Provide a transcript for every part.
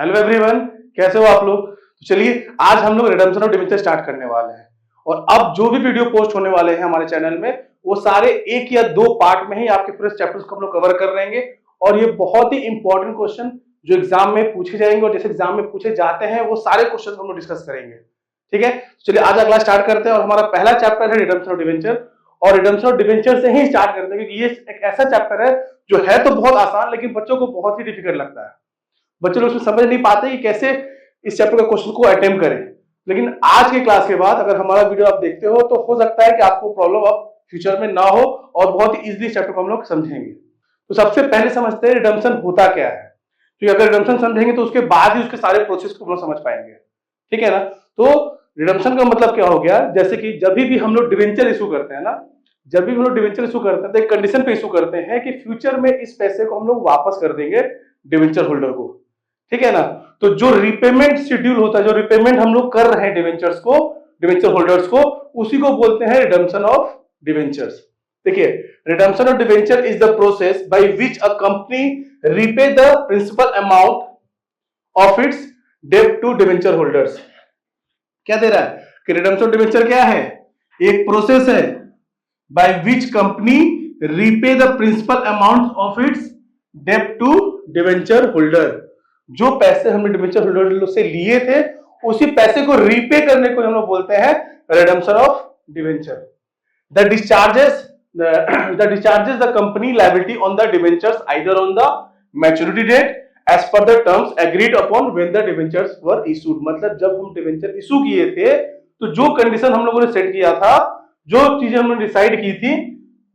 Hello everyone, कैसे हो आप लोग। तो चलिए आज हम लोग रिडेम्पशन ऑफ डिबेंचर स्टार्ट करने वाले हैं और अब जो भी वीडियो पोस्ट होने वाले हैं हमारे चैनल में वो सारे एक या दो पार्ट में ही आपके पूरे चैप्टर्स को हम लोग कवर कर रहेंगे। और ये बहुत ही इंपॉर्टेंट क्वेश्चन जो एग्जाम में पूछे जाएंगे और जैसे एग्जाम में पूछे जाते हैं वो सारे क्वेश्चन हम लोग डिस्कस करेंगे। ठीक है, चलिए आज अगला स्टार्ट करते हैं और हमारा पहला चैप्टर है रिडेम्पशन ऑफ डिबेंचर। और रिडेम्पशन ऑफ डिबेंचर से ही स्टार्ट करते हैं क्योंकि ये एक ऐसा चैप्टर है जो है तो बहुत आसान लेकिन बच्चों को बहुत ही डिफिकल्ट लगता है। बच्चे लोग उसमें समझ नहीं पाते कि कैसे इस चैप्टर के क्वेश्चन को अटेम्प्ट करें। लेकिन आज के क्लास के बाद अगर हमारा वीडियो आप देखते हो तो हो सकता है कि आपको प्रॉब्लम अब फ्यूचर में ना हो और बहुत ही इजीली चैप्टर को हम लोग समझेंगे। तो सबसे पहले समझते हैं रिडेम्पशन होता क्या है, क्योंकि अगर रिडेम्पशन समझेंगे तो उसके बाद ही उसके सारे प्रोसेस को हम लोग समझ पाएंगे। ठीक है ना। तो रिडेम्पशन का मतलब क्या हो गया, जैसे कि जब भी हम लोग डिवेंचर इशू करते हैं ना, जब भी हम लोग डिवेंचर इशू करते हैं तो एक कंडीशन पे इशू करते हैं कि फ्यूचर में इस पैसे को हम लोग वापस कर देंगे डिवेंचर होल्डर को। ठीक है ना। तो जो रिपेमेंट शेड्यूल होता है, जो रिपेमेंट हम लोग कर रहे हैं डिवेंचर्स को, डिवेंचर होल्डर्स को, उसी को बोलते हैं रिडेम्पशन ऑफ डिवेंचर्स। देखिए, redemption of debenture is the process by which a company repays the principal amount of its डेब्ट टू डिवेंचर होल्डर्स। क्या दे रहा है कि रिडेम्पशन ऑफ डिवेंचर क्या है, एक प्रोसेस है by which company repays the principal amount of its डेब्ट टू डिवेंचर होल्डर। जो पैसे हमने डिवेंचर होल्डर से लिए थे उसी पैसे को रीपे करने को हम लोग बोलते हैं redemption of debenture. The discharges the company liability on the debentures either on the maturity date as per the terms agreed upon when the debentures were issued. मतलब जब हम डिवेंचर इशू किए थे तो जो कंडीशन हम लोगों ने सेट किया था, जो चीजें हमने डिसाइड की थी,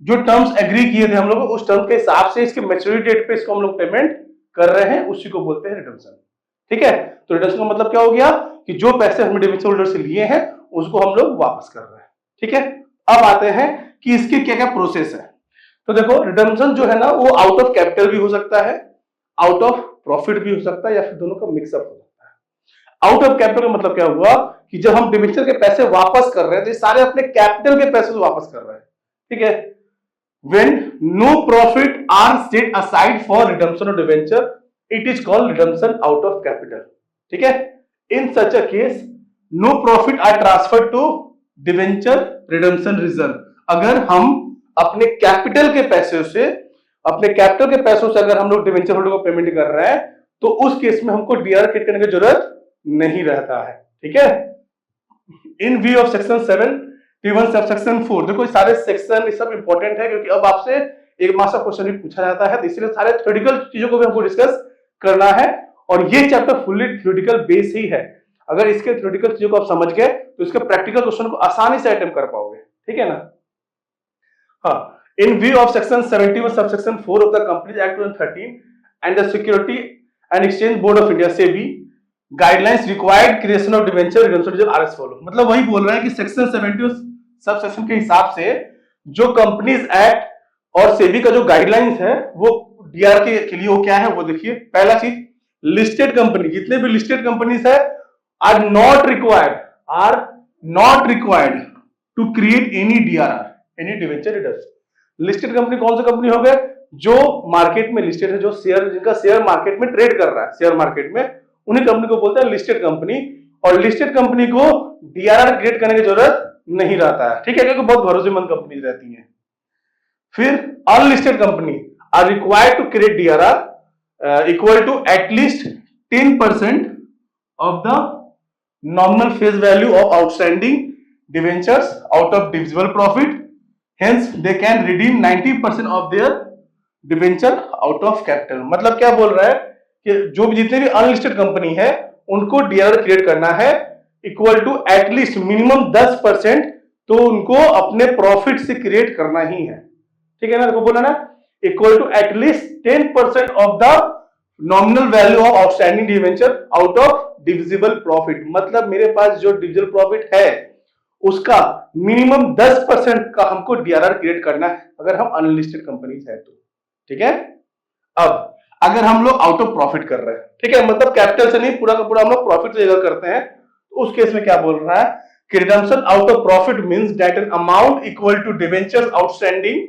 जो टर्म्स एग्री किए थे हम लोग, उस टर्म के हिसाब से इसके मैच्योरिटी डेट पे इसको हम लोग पेमेंट कर रहे हैं, उसी को बोलते हैं रिडेम्पशन। ठीक है। तो रिडेम्पशन का मतलब क्या हो गया कि जो पैसे हमने डिवेंचर होल्डर से लिए हैं उसको हम लोग वापस कर रहे हैं। ठीक है। अब आते हैं कि इसकी क्या क्या प्रोसेस है। तो देखो, रिडेम्पशन जो है ना वो आउट ऑफ कैपिटल भी हो सकता है, आउट ऑफ प्रॉफिट भी हो सकता है, या फिर दोनों का मिक्सअप हो सकता है। आउट ऑफ कैपिटल का मतलब क्या हुआ कि जब हम डिवेंचर के पैसे वापस कर रहे हैं तो सारे अपने कैपिटल के पैसे वापस कर रहे हैं। ठीक है। When no profit are set aside for redemption of debenture, it is called redemption out of capital. ठीक है। In such a case, no profit are transferred to debenture redemption reserve. अगर हम अपने कैपिटल के पैसे से, अपने कैपिटल के पैसों से अगर हम लोग डिवेंचर होल्डर को पेमेंट कर रहे हैं तो उस केस में हमको डीआर क्रिएट करने की जरूरत नहीं रहता है। ठीक है। इन view of section 7 T1 subsection 4, देखो सारे सेक्शन ये सब इंपॉर्टेंट है क्योंकि अब आपसे एक मार्क्स का क्वेश्चन भी पूछा जाता है, तो इसलिए सारे थ्योरेटिकल चीजों को भी हमको डिस्कस करना है। और ये चैप्टर फुल्ली थ्योरेटिकल बेस ही है। अगर इसके थ्योरेटिकल चीजों को आप समझ गए तो इसके प्रैक्टिकल क्वेश्चन को आसानी से अटेम्प्ट कर पाओगे। ठीक है ना। हाँ, इन view of section 71 subsection 4 of the companies act 2013 and the security and exchange board of India SEBI guidelines required creation of debenture redemption reserve R S follow. मतलब वही बोल रहे हैं कि सेक्शन 70 सब सेक्शन के हिसाब से जो कंपनीज एक्ट और सेबी का जो गाइडलाइंस है वो डीआर के लिए वो क्या है वो देखिए। पहला चीज, लिस्टेड कंपनी, जितने भी लिस्टेड कंपनीज है are not required to create any DRR, any debenture redemption. Listed company कौन सी कंपनी हो गए, जो मार्केट में लिस्टेड है, जो शेयर, जिनका शेयर मार्केट में ट्रेड कर रहा है, शेयर मार्केट में, उन्हीं कंपनी को बोलते हैं लिस्टेड कंपनी। और लिस्टेड कंपनी को डीआरआर क्रिएट करने की जरूरत नहीं रहता है। ठीक है, क्योंकि बहुत भरोसेमंद कंपनी रहती हैं। फिर unlisted company are required to create DRR equal to at least 10% of the nominal face value of outstanding debentures out of divisible profit, hence they can redeem 90% of their debenture out of capital. मतलब क्या बोल रहा है कि जो भी जितने भी अनलिस्टेड कंपनी है उनको डीआरआर क्रिएट करना है इक्वल टू एटलीस्ट मिनिमम 10%, तो उनको अपने प्रॉफिट से क्रिएट करना ही है। ठीक है ना। देखो बोला ना, equal to at least 10% of the nominal value of outstanding debenture out of divisible profit. मतलब मेरे पास जो डिविजिबल प्रॉफिट है उसका मिनिमम 10% का हमको डीआरआर क्रिएट करना है अगर हम अनलिस्टेड कंपनी है तो। ठीक है। अब अगर हम लोग आउट ऑफ प्रॉफिट कर रहे हैं, ठीक है, मतलब कैपिटल से नहीं, पूरा का पूरा हम लोग प्रॉफिट से अगर करते हैं, उस केस में क्या बोल रहा है कि redemption out of profit means that an amount equal to debentures outstanding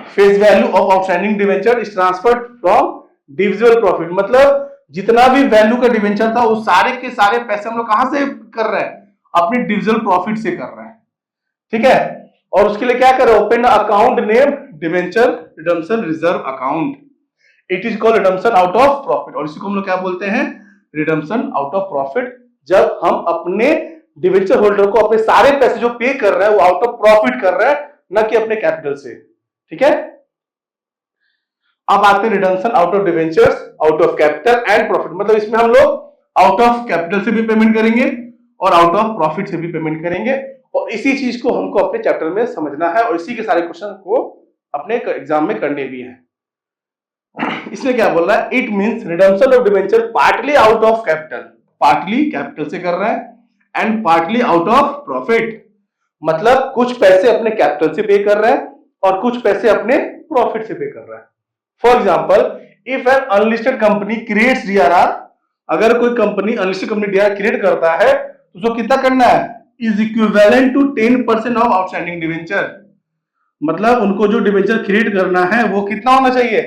face value of outstanding debenture is transferred from divisible profit. मतलब जितना भी वैल्यू का डिवेंचर था वो सारे के सारे पैसे हम लोग कहां से कर रहे हैं, अपनी डिविजनल प्रॉफिट से कर रहे हैं, ठीक है। और उसके लिए क्या करें, open account name debenture redemption reserve account, it is called redemption out of profit, और इसी को हम लोग क्या बोलते हैं, रिडम्पशन आउट ऑफ प्रॉफिट। जब हम अपने डिवेंचर होल्डर को अपने सारे पैसे जो पे कर रहे हैं वो आउट ऑफ प्रॉफिट कर रहे हैं, न कि अपने कैपिटल से, ठीक है। अब आते हैं redemption out of debentures out of capital and profit, मतलब इसमें हम लोग आउट ऑफ कैपिटल से भी पेमेंट करेंगे और आउट ऑफ प्रॉफिट से भी पेमेंट करेंगे, और इसी चीज को हमको अपने चैप्टर में समझना है और इसी के सारे क्वेश्चन को अपने एग्जाम में करने भी हैं। इसमें क्या बोल रहा है, it means redemption of debenture partly out of capital, partly capital से कर रहा है, and partly out of profit, मतलब कुछ पैसे अपने कैपिटल से पे कर रहा है और कुछ पैसे अपने प्रॉफिट से पे कर रहा है। For example, if an unlisted company creates DRR, अगर कोई company unlisted company DRR create करता है तो उसको कितना करना है, is equivalent to 10% of outstanding debenture, मतलब उनको जो डिवेंचर क्रिएट करना है वो कितना होना चाहिए,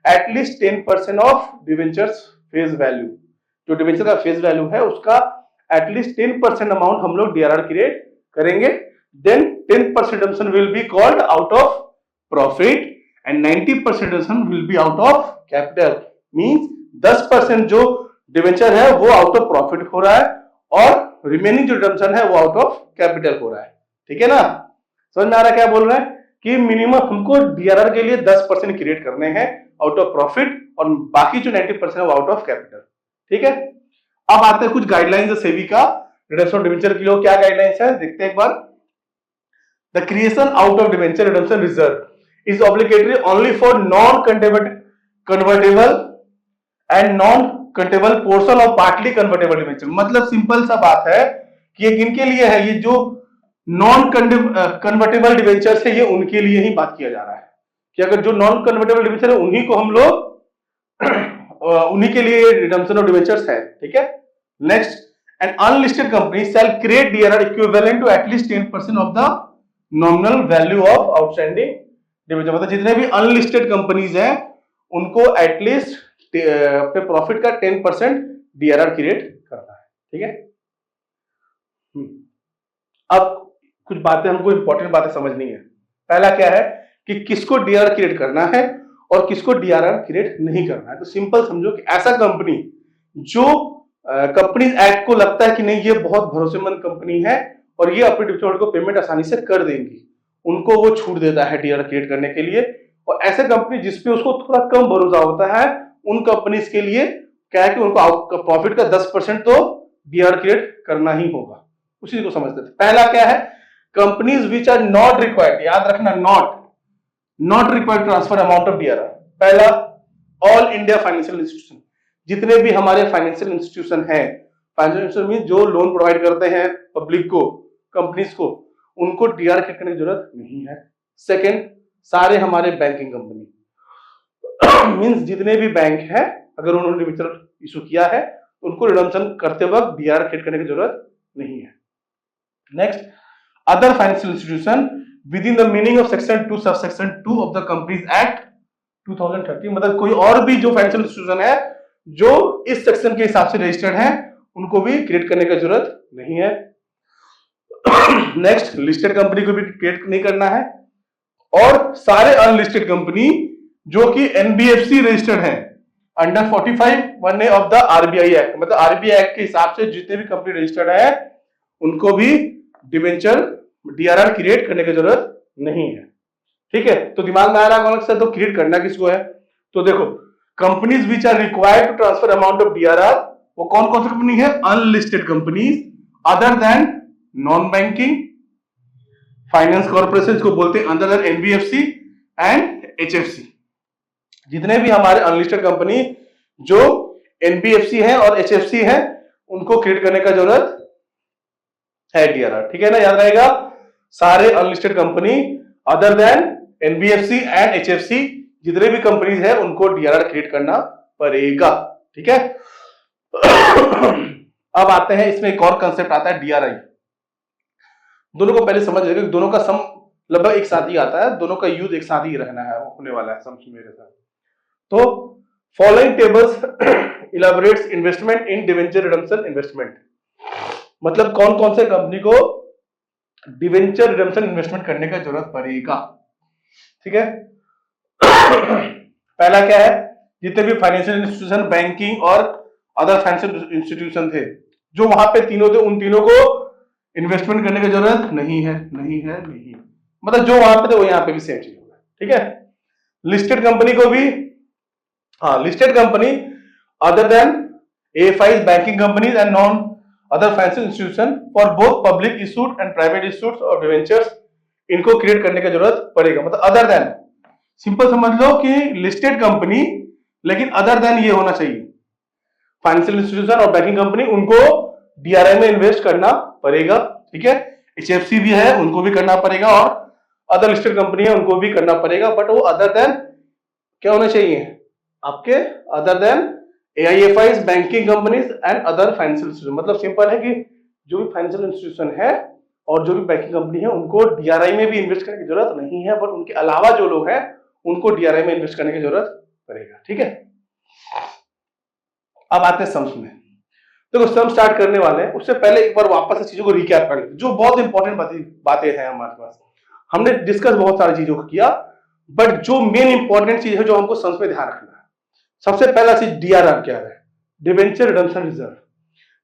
at least 10% of debentures face value, जो डिवेंचर का फेस वैल्यू है उसका एटलीस्ट 10% अमाउंट हम लोग डीआरआर क्रिएट करेंगे, then 10% redemption will be called out of profit and 90% redemption will be out of capital, means 10% जो डिवेंचर है वो आउट ऑफ प्रॉफिट हो रहा है और रिमेनिंग जो रिडम्पशन है वो आउट ऑफ कैपिटल हो रहा है, ठीक है ना। समझ में आ रहा है क्या बोल रहे हैं कि मिनिमम हमको डीआरआर के लिए 10% क्रिएट करने हैं आउट ऑफ प्रॉफिट और बाकी जो 90% है वो आउट ऑफ कैपिटल, ठीक है। अब आते हैं कुछ गाइडलाइंस सेबी का रिडम्पशन ऑफ डिवेंचर के लिए, क्या गाइडलाइंस है देखते हैं एक बार। The creation out of debenture redemption reserve is obligatory only for non convertible and non convertible portion of partly convertible debenture, मतलब सिंपल सा बात है कि ये किनके लिए है, ये जो नॉन कन्वर्टेबल डिवेंचर है ये उनके लिए ही बात किया जा रहा है कि अगर जो नॉन कन्वर्टेबल डिवेंचर है उन्हीं को हम लोग उन्हीं के लिए रिडम्पशन ऑफ डिवेंचर्स है, ठीक है। Next, an unlisted company shall create DRR equivalent to at least 10% of the nominal value of outstanding debenture, मतलब जितने भी अनलिस्टेड कंपनीज हैं उनको एटलीस्ट अपने प्रॉफिट का 10% डीआरआर क्रिएट करना है, ठीक है। अब कुछ बातें हमको इंपॉर्टेंट बातें समझनी है। पहला क्या है कि किसको डीआरआर क्रिएट करना है और किसको डीआरआर क्रिएट नहीं करना है। तो सिंपल समझो कि ऐसा कंपनी जो कंपनीज एक्ट को लगता है कि नहीं ये बहुत भरोसेमंद कंपनी है और ये अपने डिविडेंड को पेमेंट आसानी से कर देंगी, उनको वो छूट देता है डीआरआर क्रिएट करने के लिए। और ऐसे कंपनी जिसपे उसको थोड़ा कम भरोसा होता है उन कंपनीज के लिए क्या है कि उनको प्रॉफिट का 10% तो डीआरआर क्रिएट करना ही होगा। उसी को समझते थे। पहला क्या है, companies which are not required, याद रखना not required transfer amount of DRR. पहला, ऑल इंडिया फाइनेंशियल इंस्टीट्यूशन, जितने भी हमारे फाइनेंशियल इंस्टीट्यूशन है, फाइनेंशियल इंस्टीट्यूशन में जो लोन प्रोवाइड करते हैं पब्लिक को, कंपनीज को, उनको डीआरआर क्रिएट करने की जरूरत नहीं है। सेकेंड, सारे हमारे बैंकिंग कंपनी मींस जितने भी बैंक है अगर उन्होंने डिवेंचर इशू किया है उनको रिडम्पशन करते वक्त डीआरआर क्रिएट करने की जरूरत नहीं है। Next, other financial institution with in the meaning of section 2 subsection 2 of the companies act 2013, मतलब कोई और भी जो फाइनेंशियल इंस्टीट्यूशन है जो इस सेक्शन के हिसाब से रजिस्टर्ड है उनको भी क्रिएट करने की जरूरत नहीं है। नेक्स्ट, लिस्टेड कंपनी को भी क्रिएट नहीं करना है और सारे अनलिस्टेड कंपनी जो कि एनबीएफसी रजिस्टर्ड है under 45(1)(a) of the RBI act, मतलब आरबीआई एक्ट के हिसाब से जितने भी कंपनी रजिस्टर्ड है उनको भी डिवेंचर डीआरआर क्रिएट करने की जरूरत नहीं है, ठीक है। तो दिमाग में आ रहा है तो क्रिएट करना किसको है, तो देखो companies which are required to transfer amount of DRR, वो कौन कौन सी कंपनी है, unlisted companies other than non banking finance corporation को बोलते हैं, other than NBFC and HFC. जितने भी हमारे अनलिस्टेड कंपनी जो एनबीएफसी है और एचएफसी है उनको क्रिएट करने का जरूरत है डीआरआर, ठीक है ना, याद रहेगा। सारे unlisted company other than NBFC and HFC जितने भी कंपनीज है उनको डीआरआर क्रिएट करना पड़ेगा, ठीक है। अब आते हैं, इसमें एक और कंसेप्ट आता है डीआरआई। दोनों को पहले समझ लीजिए, दोनों का सम लगभग एक साथ ही आता है, दोनों का यूज एक साथ ही रहना है, होने वाला है सम मेरे साथ। तो following tables elaborates investment in debenture redemption investment, मतलब कौन कौन से कंपनी को डिवेंचर रिडम्पशन इन्वेस्टमेंट करने का जरूरत पड़ेगा। ठीक है, पहला क्या है, जितने भी फाइनेंशियल इंस्टीट्यूशन, बैंकिंग और अदर फाइनेंशियल इंस्टीट्यूशन थे जो वहां पे तीनों थे, उन तीनों को इन्वेस्टमेंट करने की जरूरत नहीं है, नहीं है, नहीं, मतलब जो वहां पे थे वो यहाँ पे भी सेम चीज होगा। ठीक है, लिस्टेड कंपनी को भी, हाँ, listed company other than AFIs, banking companies and none other financial institution for both public issued and private issued और डिवेंचर्स, इनको क्रिएट करने की जरूरत पड़ेगा। मतलब अदर देन, सिंपल समझ लो कि लिस्टेड कंपनी, लेकिन अदर देन ये होना चाहिए, फाइनेंशियल इंस्टीट्यूशन और बैंकिंग कंपनी, उनको DRI में इन्वेस्ट करना पड़ेगा। ठीक है, HFC भी है, उनको भी करना पड़ेगा, और अदर लिस्टेड कंपनी है उनको भी करना पड़ेगा, बट वो अदर देन क्या होना चाहिए आपके, other than AIFIs, banking companies and other financial institution. मतलब सिंपल है कि जो भी फाइनेंशियल इंस्टीट्यूशन है और जो भी बैंकिंग कंपनी है उनको DRI में भी इन्वेस्ट करने की जरूरत नहीं है, बट उनके अलावा जो लोग हैं उनको DRI में इन्वेस्ट करने की जरूरत पड़ेगा। ठीक है, अब आते हैं सम्स में। देखो, सम स्टार्ट करने वाले हैं उससे पहले एक बार वापस से चीजों को रिकैप कर लेते, जो बहुत इंपॉर्टेंट बातें हैं हमारे पास। हमने डिस्कस बहुत सारी चीजों को किया, बट जो मेन इंपॉर्टेंट चीज है जो हमको सम्स में ध्यान रखना है, सबसे पहला चीज DRR क्या है, डिवेंचर रिडम्पशन रिजर्व।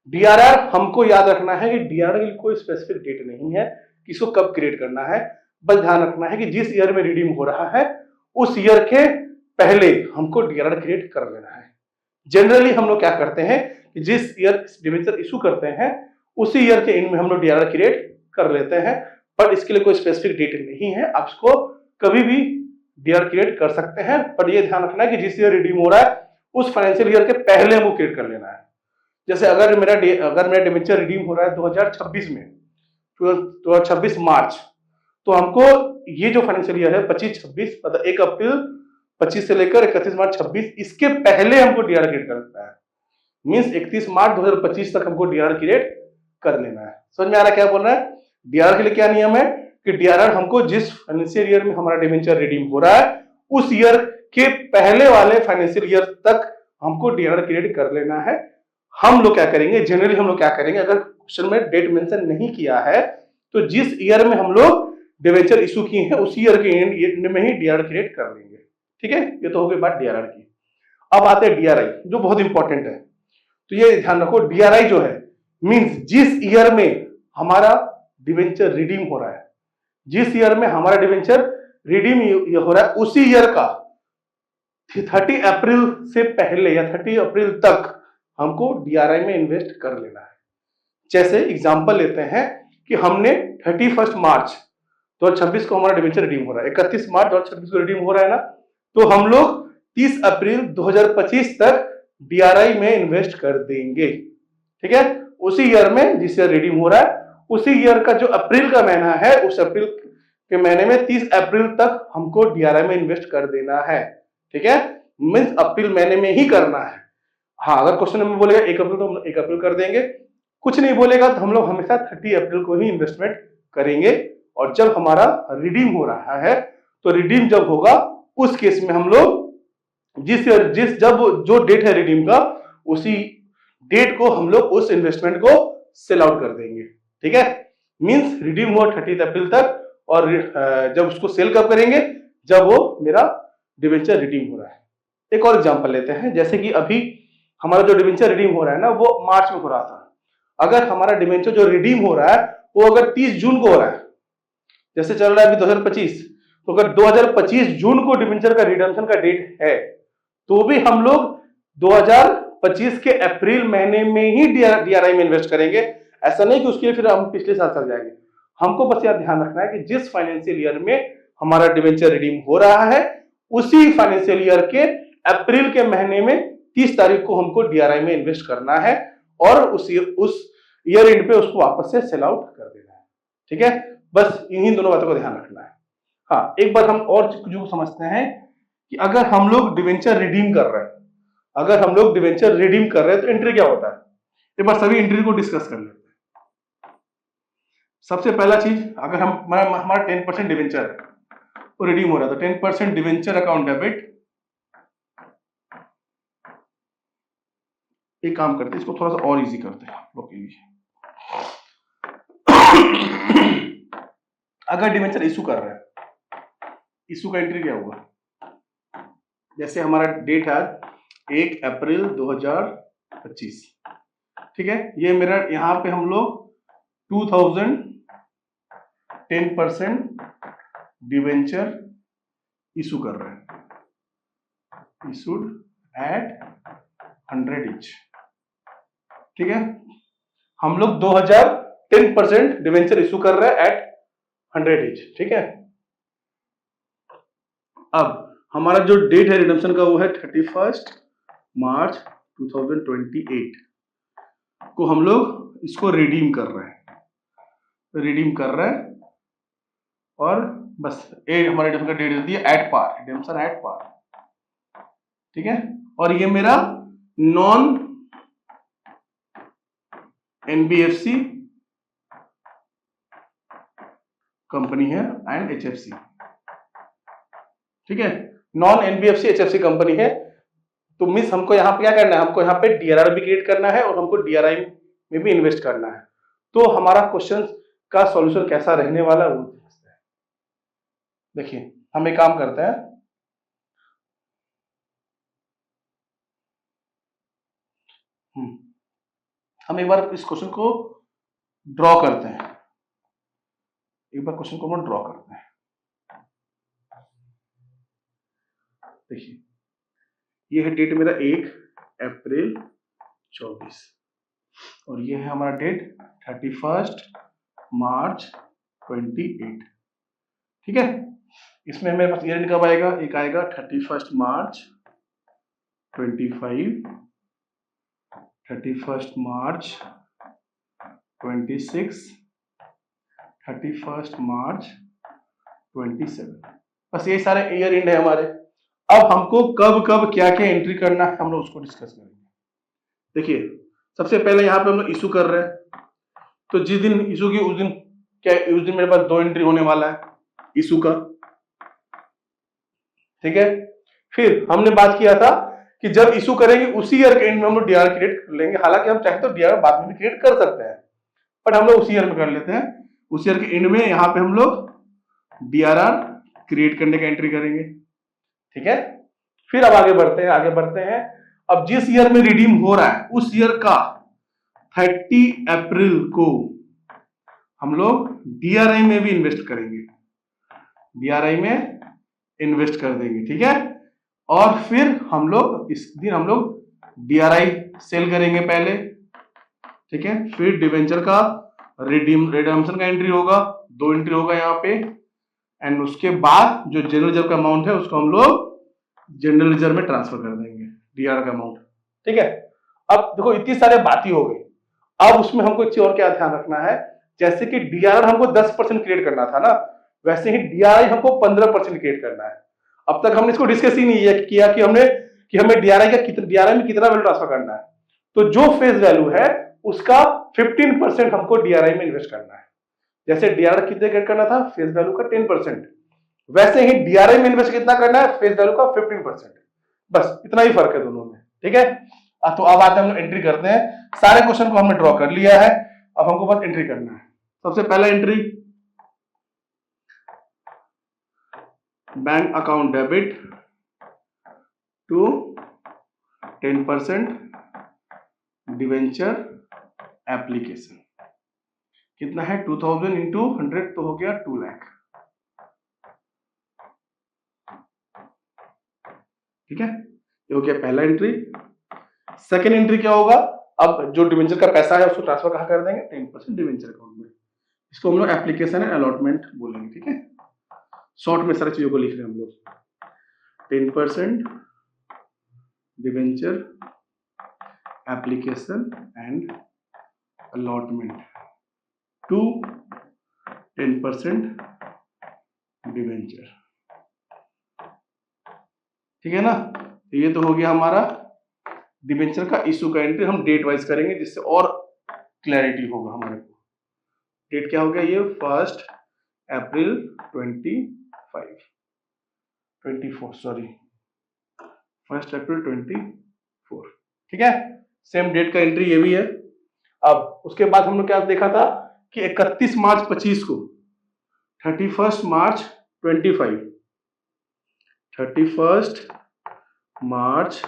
DRR हमको याद रखना है कि DRR की कोई स्पेसिफिक डेट नहीं है कि इसको कब क्रिएट करना है, बस ध्यान रखना है कि जिस ईयर में रिडीम हो रहा है उस ईयर के पहले हमको DRR क्रिएट कर लेना है। जनरली हम लोग क्या करते हैं कि जिस ईयर डिवेंचर इशू करते हैं उसी ईयर के एंड में हम लोग DRR क्रिएट कर लेते हैं, पर इसके लिए कोई स्पेसिफिक डेट नहीं है, आप इसको कभी भी DRR क्रिएट कर सकते हैं, पर ये ध्यान रखना है कि जिस ईयर रिडीम हो रहा है उस फाइनेंशियल ईयर के पहले हमको क्रिएट कर लेना है। जैसे अगर मेरा डिवेंचर रिडीम हो रहा है 2026 में, 2026 मार्च, तो हमको ये जो फाइनेंशियल ईयर है 25-26, मतलब 1 अप्रैल 25 से लेकर 31 मार्च 26, इसके पहले हमको DRR क्रिएट करना है। मींस 31 मार्च 2025 तक हमको DRR क्रिएट कर लेना है। समझ में आ रहा है क्या बोल रहा है? DRR के लिए क्या नियम है कि DRR हमको जिस फाइनेंशियल ईयर में हमारा डिवेंचर रिडीम हो रहा है उस ईयर के पहले वाले फाइनेंशियल ईयर तक हमको DRR क्रिएट कर लेना है। हम लोग क्या करेंगे, जनरली हम लोग क्या करेंगे, अगर क्वेश्चन में डेट मेंशन नहीं किया है तो जिस ईयर में हम लोग डिवेंचर इशू किए हैं उसी ईयर के एंड में ही DRR क्रिएट कर लेंगे। ठीक है, ये तो हो गई बात DRR की। अब आते हैं DRI, जो बहुत इंपॉर्टेंट है। तो ये ध्यान रखो, DRI जो है मींस जिस ईयर में हमारा डिवेंचर रिडीम हो रहा है, जिस ईयर में हमारा डिवेंचर रिडीम हो रहा है उसी ईयर का 30 अप्रैल से पहले या 30 अप्रैल तक हमको DRI में इन्वेस्ट कर लेना है। जैसे एग्जांपल लेते हैं कि हमने 31 मार्च 2026 को हमारा डिवेंचर रिडीम हो रहा है, 31 मार्च 2026 को रिडीम हो रहा है ना, तो हम लोग 30 अप्रैल 2025 तक DRI में इन्वेस्ट कर देंगे। ठीक है, उसी ईयर में जिस ईयर रिडीम हो रहा है उसी ईयर का जो अप्रैल का महीना है उस अप्रैल के महीने में 30 अप्रैल तक हमको DRI में इन्वेस्ट कर देना है। ठीक है, मींस अप्रैल महीने में ही करना है। हाँ, अगर क्वेश्चन में बोलेगा 1 अप्रैल तो हम 1 अप्रैल कर देंगे, कुछ नहीं बोलेगा तो हम लोग हमेशा 30 अप्रैल को ही इन्वेस्टमेंट करेंगे। और जब हमारा रिडीम हो रहा है तो रिडीम जब होगा उस केस में हम लोग जब जो डेट है रिडीम का उसी डेट को हम लोग उस इन्वेस्टमेंट को सेल आउट कर देंगे। ठीक है, मींस रिडीम हुआ 30 अप्रैल तक, और जब उसको सेल कब करेंगे, जब वो मेरा डिवेंचर रिडीम हो रहा है। एक और एग्जांपल लेते हैं, जैसे कि अभी हमारा जो डिवेंचर रिडीम हो रहा है ना वो मार्च में हो रहा था। अगर हमारा डिवेंचर जो रिडीम हो रहा है वो अगर 30 जून को हो रहा है, जैसे चल रहा है अभी 2025, तो अगर 2025 जून को डिवेंचर का रिडम्पशन का डेट है तो भी हम लोग 2025 के अप्रैल महीने में ही DRI में इन्वेस्ट करेंगे। ऐसा नहीं कि उसके लिए फिर हम पिछले साल चल जाएंगे। हमको बस यह ध्यान रखना है कि जिस फाइनेंशियल ईयर में हमारा डिवेंचर रिडीम हो रहा है उसी फाइनेंशियल ईयर के अप्रैल के महीने में 30 तारीख को हमको DRI में इन्वेस्ट करना है और उस ईयर एंड पे उसको वापस से सेल आउट कर देना है। ठीक है, बस इन्हीं दोनों बातों का ध्यान रखना है। हाँ, एक बात हम और जो समझते हैं कि अगर हम लोग डिवेंचर रिडीम कर रहे हैं, तो एंट्री क्या होता है, एक बार सभी एंट्री को डिस्कस कर लेते हैं। सबसे पहला चीज, अगर हमारा 10% डिवेंचर है वो रिडीम हो रहा है तो 10% डिवेंचर अकाउंट डेबिट एक काम करते हैं, इसको थोड़ा सा और इजी करते हैं आप लोग के लिए। अगर डिवेंचर इशू कर रहे हैं, इशू का एंट्री क्या होगा? जैसे हमारा डेट है 1 अप्रैल 2025, ठीक है। ये मेरा यहाँ पे हम लोग 10% डिवेंचर इशू कर रहे हैं, इशूड एट 100 each, ठीक है। हम लोग 10% डिवेंचर इशू कर रहे हैं एट 100 each, ठीक है। अब हमारा जो डेट है रिडम्पशन का वो है 31 मार्च 2028 को हम लोग इसको रिडीम कर रहे हैं, रिडीम कर रहे हैं, और बस हमारे रिडम्पशन का डेट दे दिया at par, redemption at par, ठीक है। और ये मेरा नॉन एनबीएफसी कंपनी है एंड एचएफसी, ठीक है। नॉन एनबीएफसी एचएफसी कंपनी है, तो मिस हमको यहाँ पे क्या करना है, हमको यहाँ पे डीआरआर भी क्रिएट करना है और हमको डीआरआई में भी इन्वेस्ट करना है। तो हमारा क्वेश्चन का सॉल्यूशन कैसा रहने वाला है वो देखते हैं। देखिए हम एक काम करते हैं, हम एक बार इस क्वेश्चन को ड्रॉ करते हैं, एक बार क्वेश्चन को हम ड्रॉ करते हैं। देखिए ये है डेट मेरा 1 अप्रैल 24 और ये है हमारा डेट 31 मार्च 28, ठीक है। इसमें मेरे पास ईयर कब आएगा, एक आएगा 31 मार्च 25, 31 मार्च 26, 31 मार्च 27, बस ये सारे ईयर एंड है हमारे। अब हमको कब कब क्या क्या एंट्री करना है हम लोग उसको डिस्कस करेंगे। देखिए सबसे पहले यहाँ पे हम लोग इशू कर रहे हैं, तो जिस दिन इशू की उस दिन क्या, उस दिन मेरे पास 2 एंट्री होने वाला है इशू का, ठीक है। फिर हमने बात किया था कि जब इशू करेंगे उसी ईयर के एंड में हम लोग डीआर क्रिएट कर लेंगे, हालांकि हम चाहे तो डीआर बाद में भी क्रिएट कर सकते हैं, बट हम लोग उसी ईयर में कर लेते हैं। उसी ईयर के एंड में यहाँ पे हम लोग डीआरआर क्रिएट करने का एंट्री करेंगे, ठीक है। फिर अब आगे बढ़ते हैं, आगे बढ़ते हैं। अब जिस ईयर में रिडीम हो रहा है उस ईयर का 30 अप्रैल को हम लोग डीआरआई में भी इन्वेस्ट करेंगे, डीआरआई में इन्वेस्ट कर देंगे, ठीक है। और फिर हम लोग इस दिन हम लोग डीआरआई सेल करेंगे पहले, ठीक है। फिर डिवेंचर का रिडम्पशन का एंट्री होगा, 2 एंट्री होगा यहाँ पे, एंड उसके बाद जो जनरल रिजर्व का अमाउंट है उसको हम लोग जनरल रिजर्व में ट्रांसफर कर देंगे, डीआर का अमाउंट, ठीक है। अब देखो इतनी सारी बातें हो गई, अब उसमें हमको एक चीज और क्या ध्यान रखना है, जैसे कि डीआर हमको 10% क्रिएट करना था ना, वैसे ही डीआरआई हमको 15% क्रिएट करना है। अब तक हमने इसको डिस्कस ही नहीं किया कि हमें डीआरआई में कितना वैल्यू ट्रांसफर करना है। तो जो फेस वैल्यू है उसका 15% हमको डीआरआई में इन्वेस्ट करना है। जैसे डीआरआई कितने क्रिएट करना था, फेस वैल्यू का 10%, वैसे ही डीआरआई में इन्वेस्ट कितना करना है, फेस वैल्यू का 15%, बस इतना ही फर्क है दोनों में, ठीक है। तो अब आते हैं हम एंट्री करते हैं, सारे क्वेश्चन को हमने ड्रॉ कर लिया है, अब हमको बस एंट्री करना है। सबसे पहला entry, bank account debit to 10% debenture application, कितना है 2000 इंटू 100 तो हो गया 2 लाख, ठीक है। ये हो गया पहला एंट्री। सेकेंड एंट्री क्या होगा, अब जो डिवेंचर का पैसा है उसको ट्रांसफर कहां कर देंगे, 10% डिवेंचर अकाउंट में, इसको हम लोग एप्लीकेशन एंड अलॉटमेंट बोलेंगे, ठीक है। शॉर्ट में सारी चीजों को लिख रहे हैं हम लोग, 10% debenture application and allotment to 10% debenture, ठीक है ना। ये तो हो गया हमारा डिवेंचर का इशू का एंट्री, हम डेट वाइज करेंगे जिससे और क्लैरिटी होगा हमारे को। डेट क्या हो गया, ये 1 अप्रैल 1 अप्रैल 24, ठीक है। सेम डेट का एंट्री ये भी है। अब उसके बाद हम लोग क्या देखा था कि 31 मार्च 25 को 31 मार्च 25 31 मार्च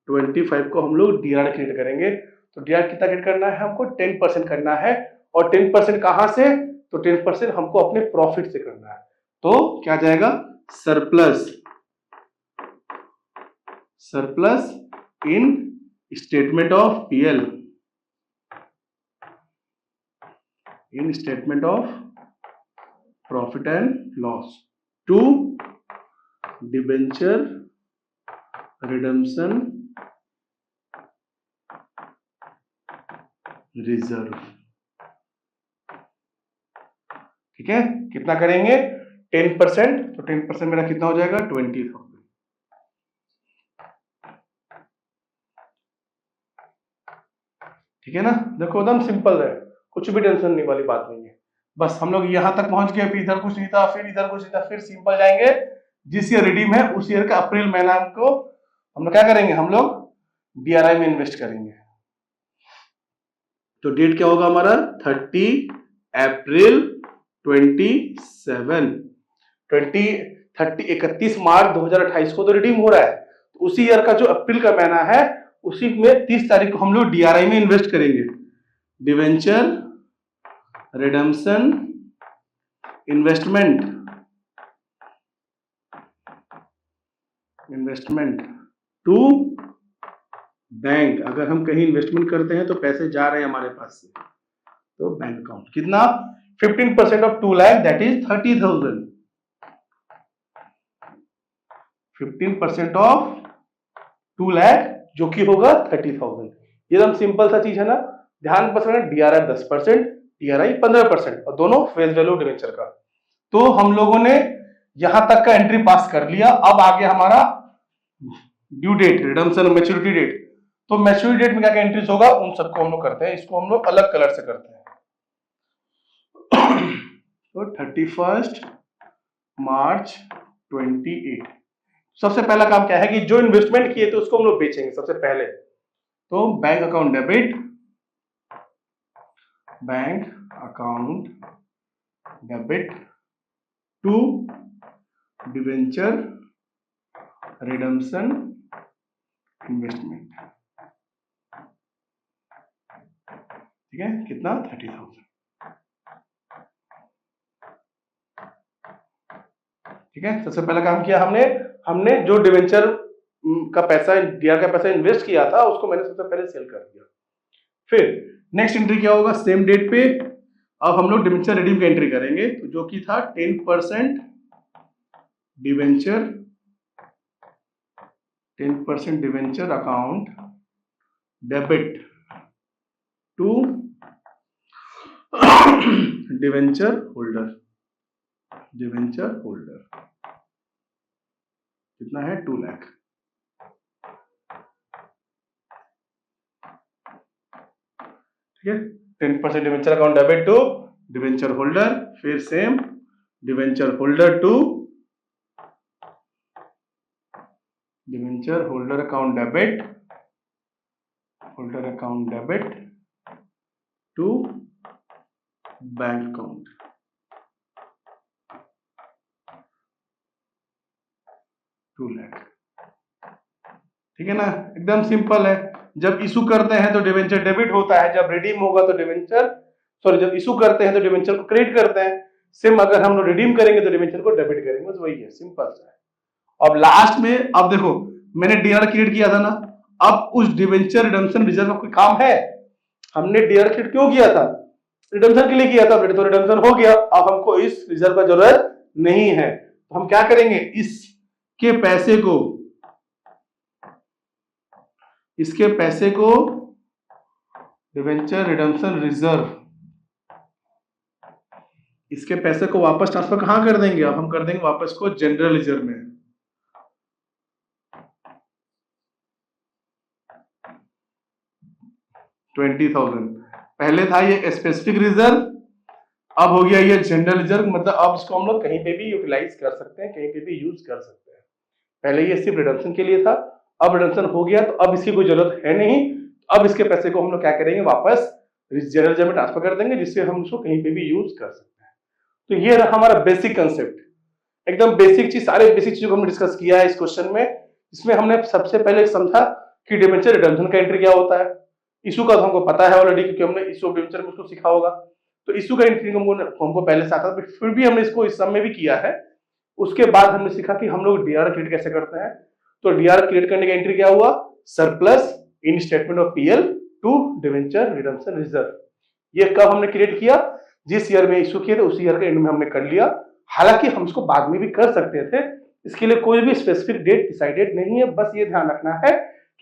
25 को हम लोग डीआर क्रिएट करेंगे। तो डीआर कितना क्रिएट करना है हमको 10% करना है। और 10% कहां से? तो 10% हमको अपने प्रॉफिट से करना है। तो क्या जाएगा? Surplus in statement of PL, in statement of profit and loss to debenture redemption reserve. ठीक है, कितना करेंगे? 10%। तो 10% मेरा कितना हो जाएगा? 20,000। ठीक है ना? देखो एकदम सिंपल है, कुछ भी टेंशन नहीं वाली बात नहीं है। बस हम लोग यहां तक पहुंच गए, फिर इधर कुछ नहीं था, फिर इधर कुछ नहीं था, फिर सिंपल जाएंगे। जिस ईयर रिडीम है उस ईयर का अप्रैल महीना को हम लोग क्या करेंगे? हम लोग डीआरआई में इन्वेस्ट करेंगे। तो डेट क्या होगा हमारा? 30 अप्रैल 31 मार्च 2028 को तो रिडीम हो रहा है। तो उसी ईयर का जो अप्रैल का महीना है उसी में 30 तारीख को हम लोग डीआरआई में इन्वेस्ट करेंगे। Debenture redemption investment to bank. अगर हम कहीं इन्वेस्टमेंट करते हैं तो पैसे जा रहे हैं हमारे पास से, तो बैंक अकाउंट। कितना? 15% of 2 lakh that is 30,000। 15% of 2 lakh जो कि होगा 30,000। ये एकदम सिंपल सा चीज है ना। ध्यान बस रखना, डीआरआई 10%, डीआरआई 15% और दोनों फेस वैल्यू डिवेंचर का। तो हम लोगों ने यहां तक का एंट्री पास कर लिया। अब आगे हमारा due date, redemption, maturity date. तो मैच्योरिटी डेट में क्या क्या एंट्रीज होगा उन सबको हम लोग करते हैं। इसको हम लोग अलग कलर से करते हैं। तो 31 मार्च 28। सबसे पहला काम क्या है कि जो इन्वेस्टमेंट किए थे उसको हम लोग बेचेंगे सबसे पहले। तो bank account debit, to debenture redemption investment. ठीक है, कितना? 30,000। ठीक है, सबसे पहला काम किया हमने जो डिवेंचर का पैसा, डीआर का पैसा इन्वेस्ट किया था उसको मैंने सबसे पहले सेल कर दिया। फिर नेक्स्ट एंट्री क्या होगा? सेम डेट पे अब हम लोग डिवेंचर रिडीम का एंट्री करेंगे। तो जो कि था 10% debenture account debit to debenture holder. कितना है? 2 लाख। ठीक है, 10% debenture account debit to debenture holder. फिर same debenture holder to debenture holder account debit to bank account 2 lakh. ठीक है ना, एकदम सिंपल है। जब इशू करते हैं तो डिवेंचर डेबिट होता है, जब रिडीम होगा तो जब इशू करते हैं तो डिवेंचर को क्रेडिट करते हैं। सेम अगर हम लोग रिडीम करेंगे तो डिवेंचर को डेबिट करेंगे, बस वही है, सिंपल सा है। अब लास्ट में अब देखो मैंने डीआर क्रिएट किया था ना, अब उस डिवेंचर रिडम्पशन रिजर्व का कोई काम है? हमने डीआर क्रिएट क्यों किया था? रिडम्पशन के लिए किया था। तो रिडम्पशन हो गया, अब हमको इस रिजर्व का जरूरत नहीं है। तो हम क्या करेंगे? इसके पैसे को डिवेंचर रिडम्पशन रिजर्व, इसके पैसे को वापस ट्रांसफर कहां कर देंगे? अब हम कर देंगे वापस को जनरल रिजर्व में। $20,000 पहले था ये स्पेसिफिक रिजर्व, अब हो गया ये जनरल रिजर्व। मतलब अब इसको हम लोग कहीं पे भी यूटिलाइज कर सकते हैं, कहीं पे भी यूज कर सकते हैं। पहले ये सिर्फ रिडम्पशन के लिए था, अब रिडम्पशन हो गया तो अब इसकी कोई जरूरत है नहीं। अब इसके पैसे को हम लोग क्या करेंगे, वापस जनरल लेजर में ट्रांसफर कर देंगे, जिससे हम इसको कहीं पे भी यूज कर सकते हैं। तो ये रहा हमारा बेसिक कंसेप्ट, एकदम बेसिक चीज, सारे बेसिक चीजों को हमने डिस्कस किया है इस क्वेश्चन में। इसमें हमने सबसे पहले समझा कि डिबेंचर रिडम्पशन का एंट्री क्या होता है। इशू का तो हमको पता है ऑलरेडी, क्योंकि हमने इशू ऑफ डिबेंचर में उसको सीखा होगा। तो इशू का एंट्री हमको पहले से आता था, फिर भी हमने इसको इस सब में भी किया है। उसके बाद हमने सीखा कि हम लोग डीआर क्रिएट कैसे करते हैं। तो डीआर क्रिएट करने का एंट्री क्या हुआ, surplus in statement of PL to debenture redemption reserve. ये कब हमने क्रिएट किया, जिस ईयर में इशू किए थे उसी ईयर के एंड में हमने कर लिया। हालांकि हम इसको बाद में भी कर सकते थे, इसके लिए कोई भी स्पेसिफिक डेट डिसाइडेड नहीं है। बस ये ध्यान रखना है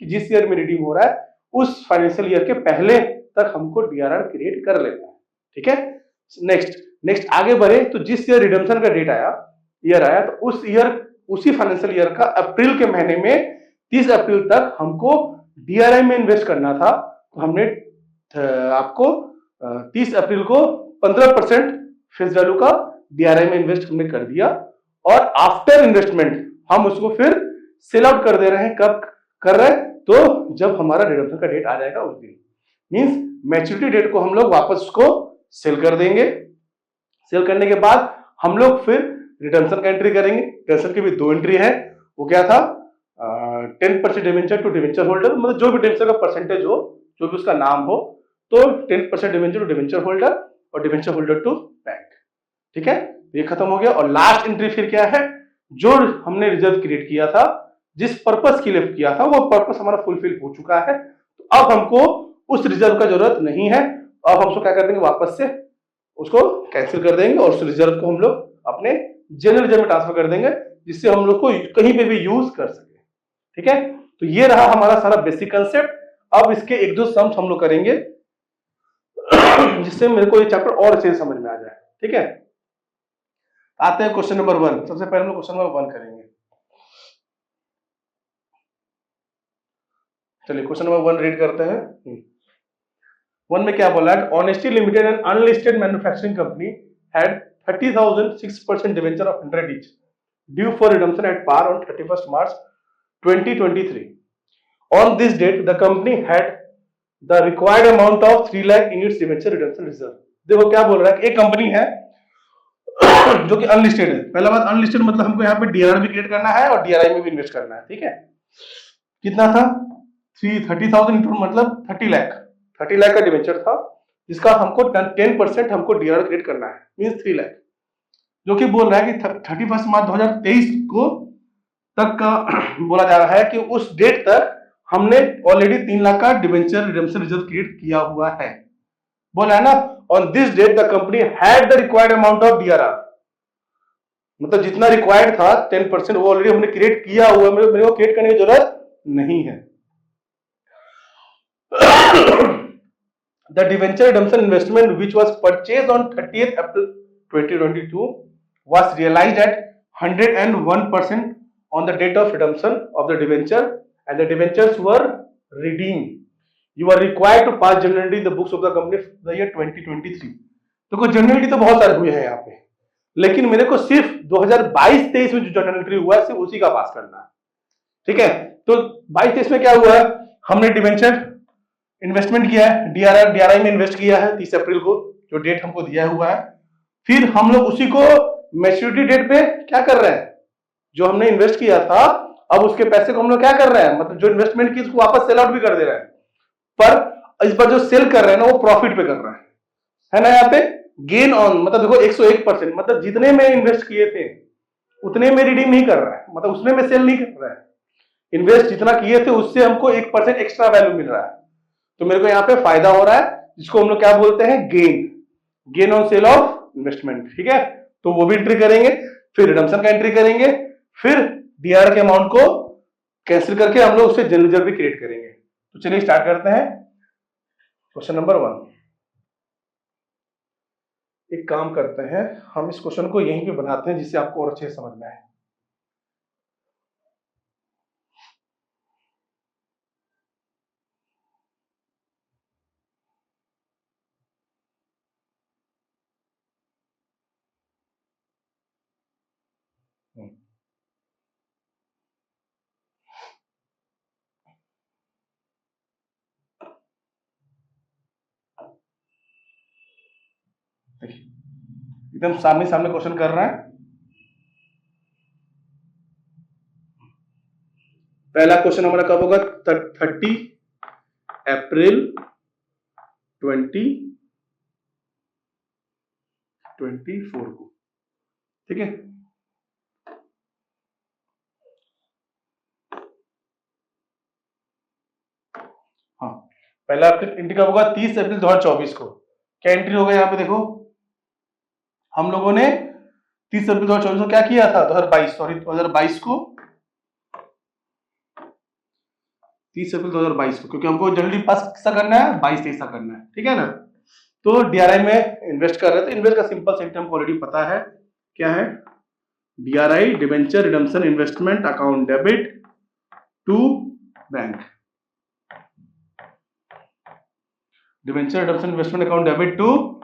कि जिस ईयर में रिडीम हो रहा है उस फाइनेंशियल ईयर के पहले तक हमको डीआरआर क्रिएट कर लेना है। ठीक है, नेक्स्ट आगे बढ़े तो जिस ईयर रिडम्पशन का डेट आया, ईयर आया, तो उस ईयर, उसी फाइनेंशियल ईयर का अप्रैल के महीने में 30 अप्रैल तक हमको डीआरआई में इन्वेस्ट करना था। तो हमने आपको 30 अप्रैल को 15% फेस वैल्यू का डीआरआई में इन्वेस्ट हमने कर दिया, और आफ्टर इन्वेस्टमेंट हम उसको फिर सेल आउट कर दे रहे हैं। कब कर रहे हैं, तो जब हमारा रिडम्पशन का डेट आ जाएगा उस दिन, मींस मैच्योरिटी डेट को हम लोग वापस उसको सेल कर देंगे। सेल करने के बाद हम लोग फिर रिडम्पशन का एंट्री करेंगे। रिडम्पशन की भी दो एंट्री है, वो क्या था, 10% डिवेंचर टू डिवेंचर होल्डर, मतलब जो भी डिवेंचर का परसेंटेज हो, जो भी उसका नाम हो, तो 10% डिवेंचर टू डिवेंचर होल्डर और डिवेंचर होल्डर टू बैंक। ठीक है, ये खत्म हो गया। और लास्ट एंट्री फिर क्या है, जो हमने रिजर्व क्रिएट किया था, जिस पर्पस के लिए किया था, वो पर्पस हमारा फुलफिल हो चुका है। तो अब हमको उस रिजर्व का जरूरत नहीं है। अब हम उसको क्या कर देंगे, वापस से उसको कैंसिल कर देंगे और उस रिजर्व को हम लोग अपने जनरल रिजर्व में ट्रांसफर कर देंगे, जिससे हम लोग को कहीं पे भी यूज कर सके। ठीक है, तो ये रहा हमारा सारा बेसिक कंसेप्ट। अब इसके एक दो सम्स हम लोग करेंगे जिससे मेरे को ये चैप्टर और अच्छे से समझ में आ जाए। ठीक है, आते हैं क्वेश्चन नंबर 1। सबसे पहले हम लोग क्वेश्चन नंबर 1 करेंगे। चलिए क्वेश्चन नंबर 1 रीड करते हैं। 1 में क्या बोला है, honesty limited and unlisted manufacturing company had 30,006% debenture of 100 each due for redemption at par on 31st March 2023. On this date, the company had the required amount of 3 lakh in its debenture redemption reserve. देखो क्या बोल रहा है कि एक company है जो कि अनलिस्टेड है। पहला बात, अनलिस्टेड मतलब हमको यहाँ पे डीआरआर भी क्रिएट करना है और डीआरआई में भी इन्वेस्ट करना है। ठीक है, कितना था, 30,000 मतलब 30 लाख का डिवेंचर था, जिसका हमको 10% हमको डीआरआर क्रिएट करना है, मीन 3 लाख, जो कि बोल रहा है कि 31 मार्च 2023 को तक का बोला जा रहा है कि उस डेट तक हमने ऑलरेडी 3 लाख का डिवेंचर रिडेम्पशन रिजर्व क्रिएट किया हुआ है। बोला है ना, on this date the company had the required amount of DRR, मतलब जितना रिक्वायर्ड था 10% वो ऑलरेडी हमने क्रिएट किया हुआ है, मेरे को क्रिएट करने की जरूरत नहीं है। The debenture redemption investment which was purchased on 30th April 2022 was realized at 101% on the date of redemption of the debenture and the debentures were redeemed. You are required to pass generally the books of the company for the year 2023. तो कोई generally तो बहुत सारे हुए हैं यहाँ पे, लेकिन मेरे को सिर्फ 2022-23 में जो जनरल एंट्री हुआ है सिर्फ उसी का पास करना है। ठीक है, तो 22-23 में क्या हुआ है, हमने डिवेंचर इन्वेस्टमेंट किया है, डीआरआई में इन्वेस्ट किया है 30 अप्रैल को, जो डेट हमको दिया हुआ है। फिर हम लोग उसी को मैच्योरिटी डेट पे क्या कर रहे हैं, जो हमने इन्वेस्ट किया था, अब उसके पैसे को हम लोग क्या कर रहे हैं, मतलब जो इन्वेस्टमेंट की उसको वापस सेल आउट भी कर दे रहे हैं। पर इस बार जो सेल कर रहे हैं ना, वो प्रॉफिट पे कर रहे हैं, है ना। यहाँ पे गेन ऑन, मतलब देखो 101%, मतलब जितने में इन्वेस्ट किए थे उतने में रिडीम नहीं कर रहा है, मतलब उसने में सेल नहीं कर रहा है। इन्वेस्ट जितना किए थे उससे हमको 1% एक्स्ट्रा वैल्यू मिल रहा है, तो मेरे को यहाँ पे फायदा हो रहा है, जिसको हम लोग क्या बोलते हैं, gain on sale of investment. ठीक है, तो वो भी एंट्री करेंगे, फिर रिडम्पशन का एंट्री करेंगे, फिर डीआर के अमाउंट को कैंसिल करके हम लोग उससे जनरल रिजर्व भी क्रिएट करेंगे। तो चलिए स्टार्ट करते हैं क्वेश्चन नंबर 1। एक काम करते हैं, हम इस क्वेश्चन को यहीं पे बनाते हैं जिससे आपको और अच्छे से समझ में आए। एकदम सामने सामने क्वेश्चन कर रहे हैं। पहला क्वेश्चन हमारा कब होगा? 30 अप्रैल 2024 को, ठीक है। हाँ, पहला एंट्री कब होगा? 30 अप्रैल 2024 को। क्या एंट्री होगा यहाँ पे देखो, हम लोगों ने 30 अप्रैल 2024 को क्या किया था? 2022 को, 30 अप्रैल 2022 को, क्योंकि हमको जल्दी पास किसका करना है? 22-23 का करना है, ठीक है ना। तो डीआरआई में इन्वेस्ट कर रहे थे। इन्वेस्ट का सिंपल सेंटेंस हमको ऑलरेडी पता है, क्या है? DRI debenture redemption investment account debit to bank. Debenture redemption investment account debit to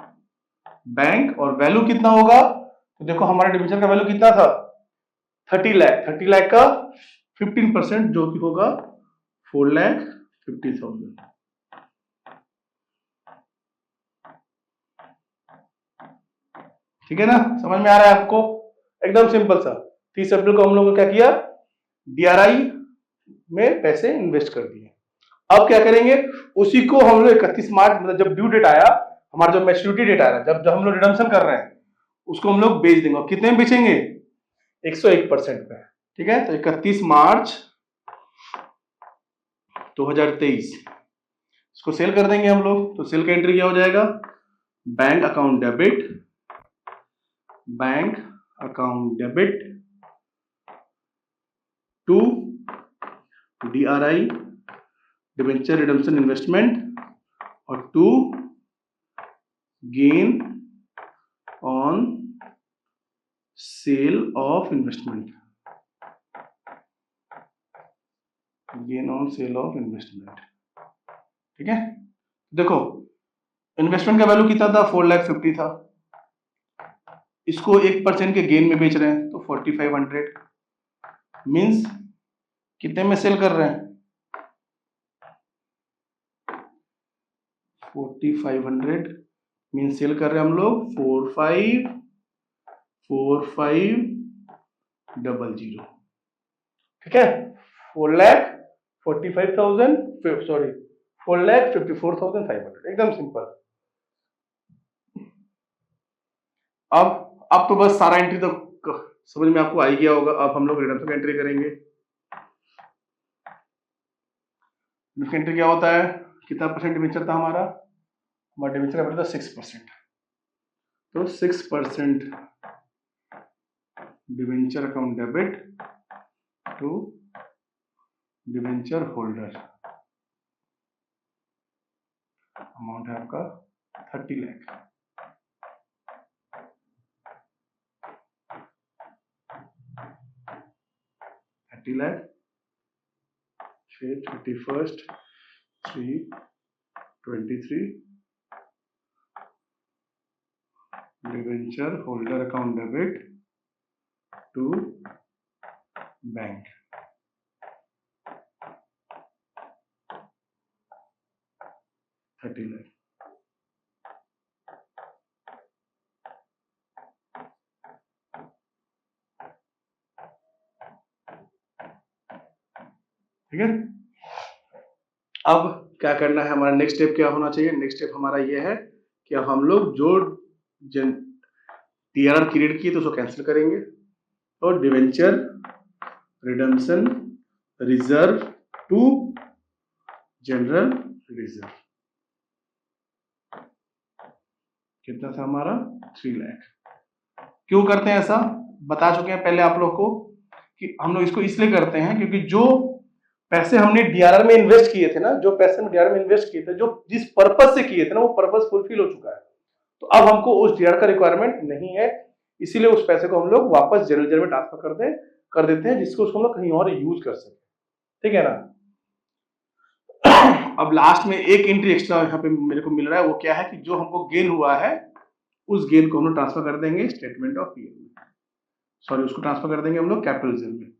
bank, और वैल्यू कितना होगा? तो देखो हमारा डिबेंचर का वैल्यू कितना था? 30 लाख। 30 लाख का 15% जो कि होगा 4,50,000, ठीक है ना। समझ में आ रहा है आपको? एकदम सिंपल सा। 30 अप्रैल को हम लोगों ने क्या किया? डीआरआई में पैसे इन्वेस्ट कर दिए। अब क्या करेंगे? उसी को हम लोग 31 मार्च, मतलब जब ड्यू डेट आया, हमारा जो मैच्योरिटी डेट आया, जब हम लोग रिडम्पशन कर रहे हैं, उसको हम लोग बेच देंगे। और कितने में बेचेंगे? 101% पे, ठीक है। तो 31 मार्च 2023 इसको सेल कर देंगे हम लोग। तो सेल का एंट्री क्या हो जाएगा? Bank account debit to DRI debenture redemption investment और to gain on sale of investment, gain on sale of investment, ठीक है। देखो इन्वेस्टमेंट का वैल्यू कितना था? 4,50,000 था। इसको 1% के गेन में बेच रहे हैं, तो 4,500 मीन्स कितने में सेल कर रहे हैं? 4,500 मीन्स सेल कर रहे हैं हम लोग 45,45,00, ठीक है। 4,45,000, सॉरी 4,54,500, एकदम सिंपल। अब तो बस सारा एंट्री तो समझ में आपको आ ही गया होगा। अब हम लोग रिडम्पशन एंट्री करेंगे। एंट्री क्या होता है? कितना परसेंट डिबेंचर था हमारा? हमारा डिबेंचर का था 6%। तो 6% debenture account debit to debenture holder, amount है आपका 30 लाख। फिर 31st 3/23 debenture holder account debit to bank, $30 lakh, ठीक है। अब क्या करना है? हमारा नेक्स्ट स्टेप क्या होना चाहिए? नेक्स्ट स्टेप हमारा ये है कि अब हम लोग जो टीआरआर क्रिएट किए तो उसको कैंसिल करेंगे और debenture redemption reserve to general reserve, कितना था हमारा? 3 लाख। क्यों करते हैं ऐसा? बता चुके हैं पहले आप लोग को कि हम लोग इसको इसलिए करते हैं क्योंकि जो पैसे हमने डीआरआर में इन्वेस्ट किए थे ना, जो जिस पर्पज से किए थे ना, वो पर्पज फुलफिल हो चुका है। तो अब हमको उस डीआर का रिक्वायरमेंट नहीं है, इसीलिए उस पैसे को हम लोग वापस जनरल रिजर्व में ट्रांसफर कर देते हैं, जिसको उसको हम लोग कहीं और यूज कर सके, ठीक है ना। अब लास्ट में एक एंट्री एक्स्ट्रा यहाँ पे मेरे को मिल रहा है, वो क्या है कि जो हमको गेन हुआ है उस गेन को हम लोग ट्रांसफर कर देंगे स्टेटमेंट ऑफ पीएल में, सॉरी उसको ट्रांसफर कर देंगे हम लोग कैपिटल रिजर्व में।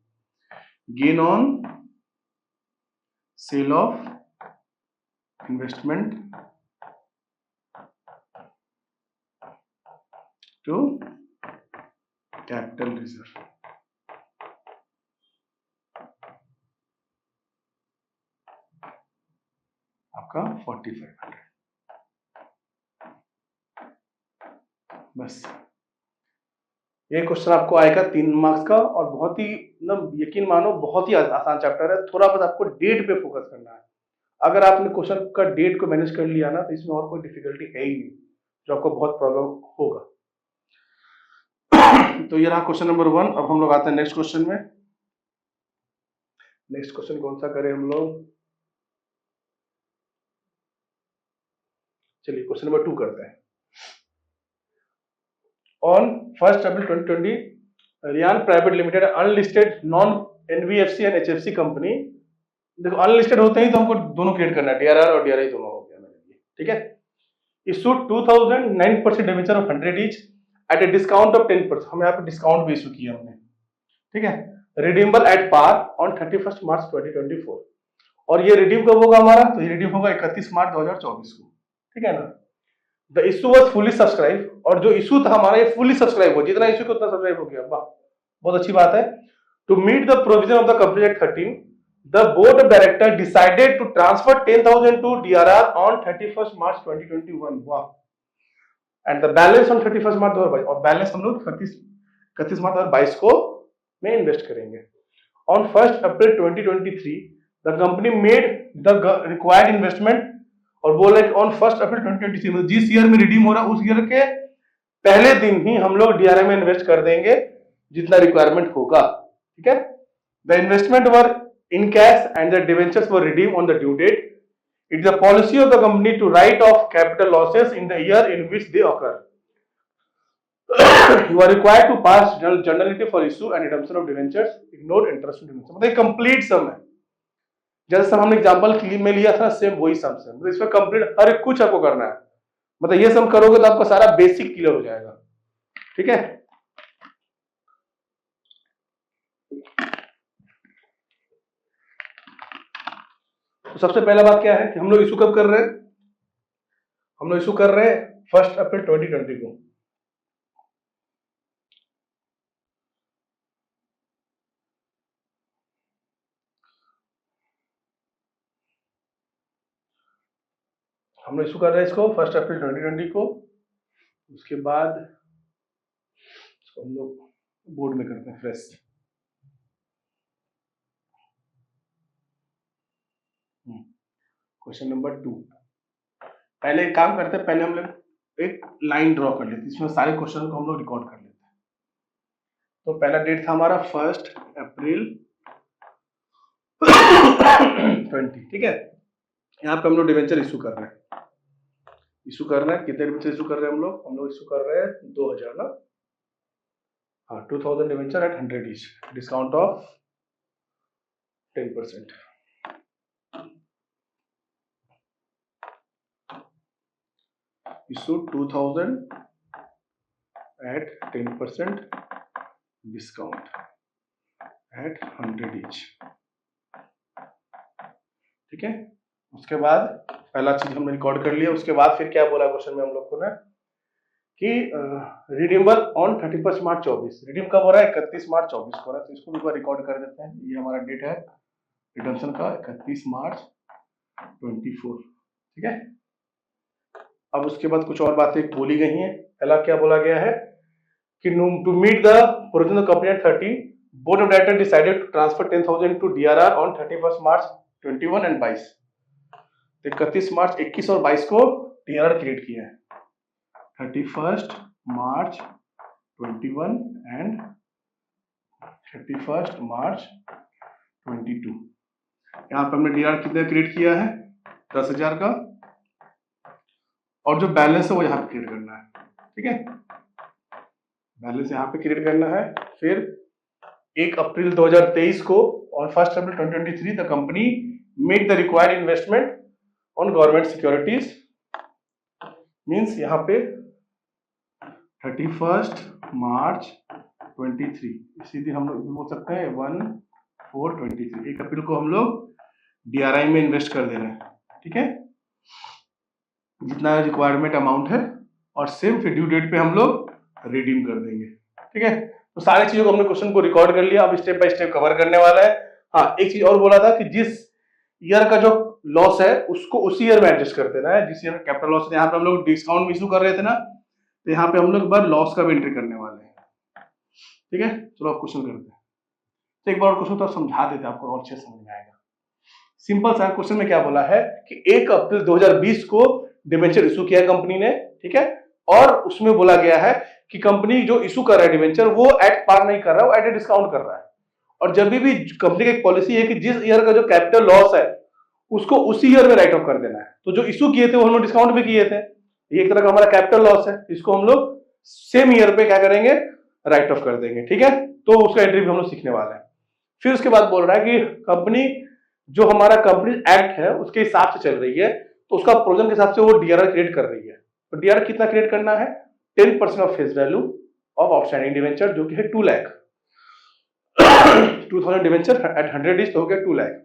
Gain on sale of investment to capital reserve. आपका 4500। बस ये क्वेश्चन आपको आएगा 3 मार्क्स का, और बहुत ही मतलब यकीन मानो बहुत ही आसान चैप्टर है। थोड़ा बस आपको डेट पे फोकस करना है। अगर आपने क्वेश्चन का डेट को मैनेज कर लिया ना, तो इसमें और कोई डिफिकल्टी है ही नहीं जो आपको बहुत प्रॉब्लम होगा। तो ये रहा क्वेश्चन नंबर 1। अब हम लोग आते हैं नेक्स्ट क्वेश्चन में। नेक्स्ट क्वेश्चन कौन सा करें हम लोग? चलिए क्वेश्चन नंबर 2 करते हैं। On 1st April 2020, Riyan private limited unlisted non NBFC and HFC company. देखो अनलिस्टेड होते ही तो हमको दोनों क्रिएट करना है, डीआरआर और डीआरआई दोनों हो गया मेरे लिए, ठीक है। Issued 2009% debenture of 100 each eight a discount of 10%। हम यहाँ पे डिस्काउंट भी इशू किया हमने, ठीक है। रिडीमेबल एट पार ऑन 31 मार्च 2024। और ये रिडीम कब होगा हमारा? तो ये रिडीम होगा 31 मार्च 2024 को, ठीक है ना। The issue was fully subscribe, और जो इशू था हमारा ये फुली सब्सक्राइब हो, जितना इशू उतना सब्सक्राइब हो गया। वाह, बहुत अच्छी बात है। To meet the provision of the company act 13, the board of director decided to transfer 10,000 to DRR on 31 March 2021। वाह। And the balance on 31 March 2022, और बैलेंस हम लोग 31 मार्च 2022 को में इन्वेस्ट करेंगे। On 1 April 2023 the company made the required investment, और बोला कि ऑन 1 अप्रैल 2023 मतलब जिस ईयर में रिडीम हो रहा है उस ईयर के पहले दिन ही हम लोग डीआरआई में इन्वेस्ट कर देंगे जितना रिक्वायरमेंट होगा, ठीक है। The investment were in cash and the debentures were redeem on the due date. It is the policy of the company to write off capital losses in the year in which they occur. You are required to pass journality for issue and redemption of debentures, ignore interest on debentures। मतलब complete सम है, जैसे हमने example में लिया था same वही सम से, मतलब इसमें कंप्लीट हर एक कुछ आपको करना है। मतलब ये सम करोगे तो आपका सारा बेसिक क्लियर हो जाएगा, ठीक है। तो सबसे पहला बात क्या है कि हम लोग इशू कब कर रहे हैं? हम लोग इशू कर रहे हैं 1 अप्रैल 2020 को। हम लोग इशू कर रहे हैं इसको 1 अप्रैल 2020 को। उसके बाद इसको हम लोग बोर्ड में करते हैं फ्रेश। Question number 2। पहले एक काम करते हैं, पहले हम लोग एक लाइन ड्रॉ कर लेते हैं, इसमें सारे क्वेश्चन को हम लोग रिकॉर्ड कर लेते हैं। तो पहला डेट था हमारा 1 अप्रैल 20, ठीक है। यहाँ पे हम लोग डिवेंचर इशू कर रहे हैं। कितने डिवेंचर इशू कर रहे हैं हम लोग इशू कर रहे हैं 2000 ना, हाँ 2000 debenture at 100 each, discount of 10%। Issue 2000 at 10% discount at 100 each, ठीक है। उसके बाद पहला चीज हमने रिकॉर्ड कर लिया। उसके बाद फिर क्या बोला क्वेश्चन में हम लोग को ना कि रिडीमेबल ऑन 31 मार्च 24। रिडीम कब हो रहा है? 31 मार्च 24 को हो रहा है, तो इसको भी रिकॉर्ड कर देते हैं। ये हमारा डेट है रिडम्पशन का 31 मार्च 24, ठीक है। अब उसके बाद कुछ और बातें बोली गई हैं। पहला क्या बोला गया है कि to meet the provision of company act 13, board of director decided to transfer 10,000 to DRR on 31 March 21 and 22। 31 March 21 और 22 को डीआरआर क्रिएट किया है। 31 मार्च 21 एंड 31 मार्च 22। यहाँ पे हमने डीआरआर कितना क्रिएट किया है? 10,000 का, और जो बैलेंस है वो यहाँ पे क्रिएट करना है, ठीक है। बैलेंस यहाँ पे क्रिएट करना है। फिर 1 अप्रैल 2023 को on 1 April 2023 the company made the required investment on government securities. Means यहाँ पे 31 मार्च 23, इसी दिन हम लोग बोल सकते हैं 1/4/23। 1 अप्रैल को हम लोग डीआरआई में इन्वेस्ट कर दे रहे हैं, ठीक है, जितना रिक्वायरमेंट अमाउंट है। और सेम फिर ड्यू डेट पे हम लोग रिडीम कर देंगे। ठीक है, तो सारी चीजों को हमने क्वेश्चन को रिकॉर्ड कर लिया, अब स्टेप बाय स्टेप कवर करने वाला है। हाँ, एक चीज और बोला था कि जिस ईयर का जो लॉस है उसको उसी ईयर में एडजस्ट कर देना है जिस ईयर का कैपिटल लॉस है। यहाँ पे हम लोग डिस्काउंट इशू कर रहे थे ना, तो यहाँ पे हम लोग एक बार लॉस का भी एंट्री करने वाले हैं। ठीक है, चलो अब क्वेश्चन करते हैं। तो एक बार क्वेश्चन तो समझा देते हैं, आपको और अच्छे समझ में आएगा। सिंपल सा क्वेश्चन में क्या बोला है कि 1 अप्रैल 2020 को डिबेंचर इशू किया कंपनी ने। ठीक है, और उसमें बोला गया है कि कंपनी जो इशू कर रहा है डिबेंचर वो एट पार नहीं कर रहा है, वो एट ए डिस्काउंट कर रहा है। और जब भी कंपनी की एक पॉलिसी है कि जिस ईयर का जो कैपिटल लॉस है उसको उसी ईयर में राइट ऑफ कर देना है। तो जो इशू किए थे वो हम लोग डिस्काउंट पे किए थे, ये एक तरह का हमारा कैपिटल लॉस है, इसको हम लोग सेम ईयर पे क्या करेंगे, राइट ऑफ कर देंगे। ठीक है, तो उसका एंट्री भी हम लोग सीखने वाले हैं। फिर उसके बाद बोल रहा है कि कंपनी जो हमारा कंपनी एक्ट है उसके हिसाब से चल रही है, तो उसका प्रोविजन के हिसाब से वो डीआरआर क्रिएट कर रही है। तो डीआरआर कितना क्रिएट करना है, 10% of face value of outstanding debenture, जो कि है 2 लाख। 2000 डिवेंचर एट 100 डेज तो हो गया 2 लाख।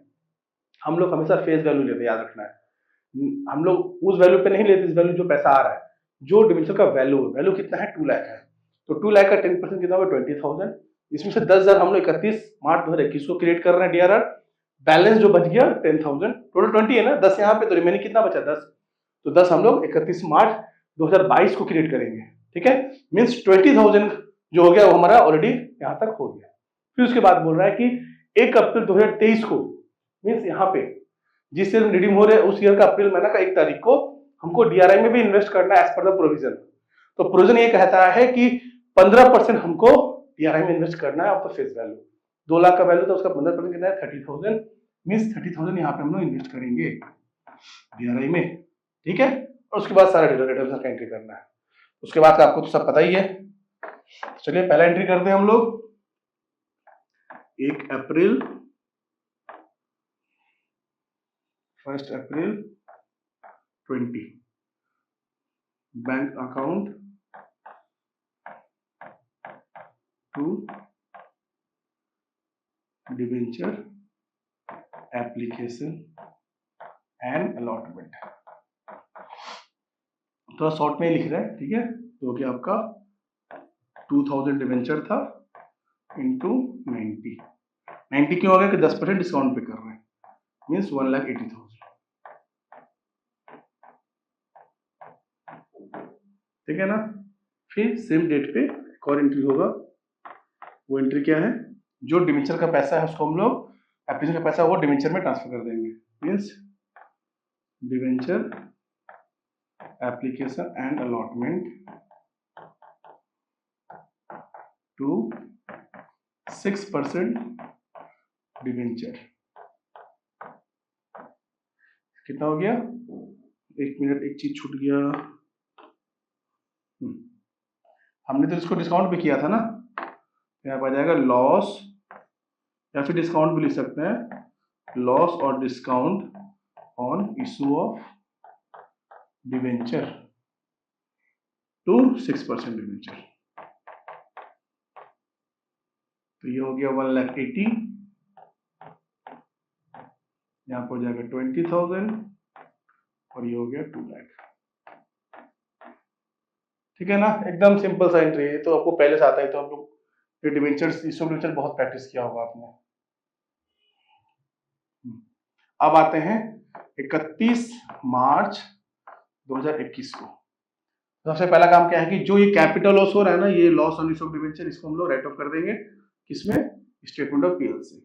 हम लोग हमेशा फेस वैल्यू लेते, याद रखना है, हम लोग उस वैल्यू पे नहीं लेते, इस वैल्यू जो पैसा आ रहा है, जो डिवेंचर का वैल्यू कितना है, 2 लाख है। तो 2 लाख का 10% कितना होगा, 20,000। इसमें से 10,000 हम लोग 31 मार्च 2021 को क्रिएट कर रहे हैं डीआरआर। बैलेंस जो बच गया 10,000, टोटल 20 है ना, 10 यहाँ पे, तो रिमेनिंग कितना बचा, 10। तो 10 हम लोग 31 मार्च 2022 को क्रिएट करेंगे। ठीक है, मीन्स 20,000 जो हो गया वो हमारा ऑलरेडी यहाँ तक हो गया। फिर उसके बाद बोल रहा है कि 1 अप्रैल 2023 को, मीन्स यहाँ पे जिस ईयर रिडीम हो रहे हैं उस ईयर का अप्रैल महीना का 1 तारीख को हमको डीआरआई में भी इन्वेस्ट करना है एज पर द प्रोविजन। तो प्रोविजन ये कहता है कि 15% हमको डीआरआई में इन्वेस्ट करना है of the face value. 2 lakh का वैल्यू, तो उसका 15% कितना है, 30,000। मीन्स 30,000 यहाँ पे हम लोग इन्वेस्ट करेंगे डीआरआई में। ठीक है, और उसके बाद सारा रिटर्न का एंट्री करना है। उसके बाद का आपको तो सब पता ही है। चलिए पहला एंट्री करते हैं हम लोग, 1 April 1 April 20, bank account to debenture application and allotment. थोड़ा शॉर्ट में लिख रहे हैं। ठीक है, तो क्या आपका 2000 डिबेंचर था इंटू 90 क्यों हो गया कि 10% डिस्काउंट पे कर रहे हैं, मीन्स 1,80,000। ठीक है ना, फिर सेम डेट पे एक और एंट्री होगा। वो एंट्री क्या है, जो डिबेंचर का पैसा है उसको हम लोग, एप्लीकेशन का पैसा वो डिबेंचर में ट्रांसफर कर देंगे। Means debenture application and allotment to 6% debenture. कितना हो गया, 1 मिनट, एक चीज छूट गया। हमने तो इसको डिस्काउंट पे किया था ना, यहाँ पर आ जाएगा लॉस, या फिर डिस्काउंट भी लिख सकते हैं, लॉस और discount on issue of debenture to 6% debenture. तो ये हो गया 1,80,000, यहाँ पर हो जाएगा 20,000, और ये हो गया 2 लाख। ठीक है ना, एकदम सिंपल सा एंट्री है, तो आपको पहले से आता है, तो आप लोग ये डिबेंचर्स, इशू डिबेंचर बहुत प्रैक्टिस किया होगा आपने। अब आते हैं 31 मार्च 2021 को। सबसे पहला काम क्या है कि जो ये कैपिटल लॉस हो रहा है ना, ये loss on issue of debenture, इसको हम लोग राइट ऑफ कर देंगे किसमें, स्टेटमेंट ऑफ पीएल से।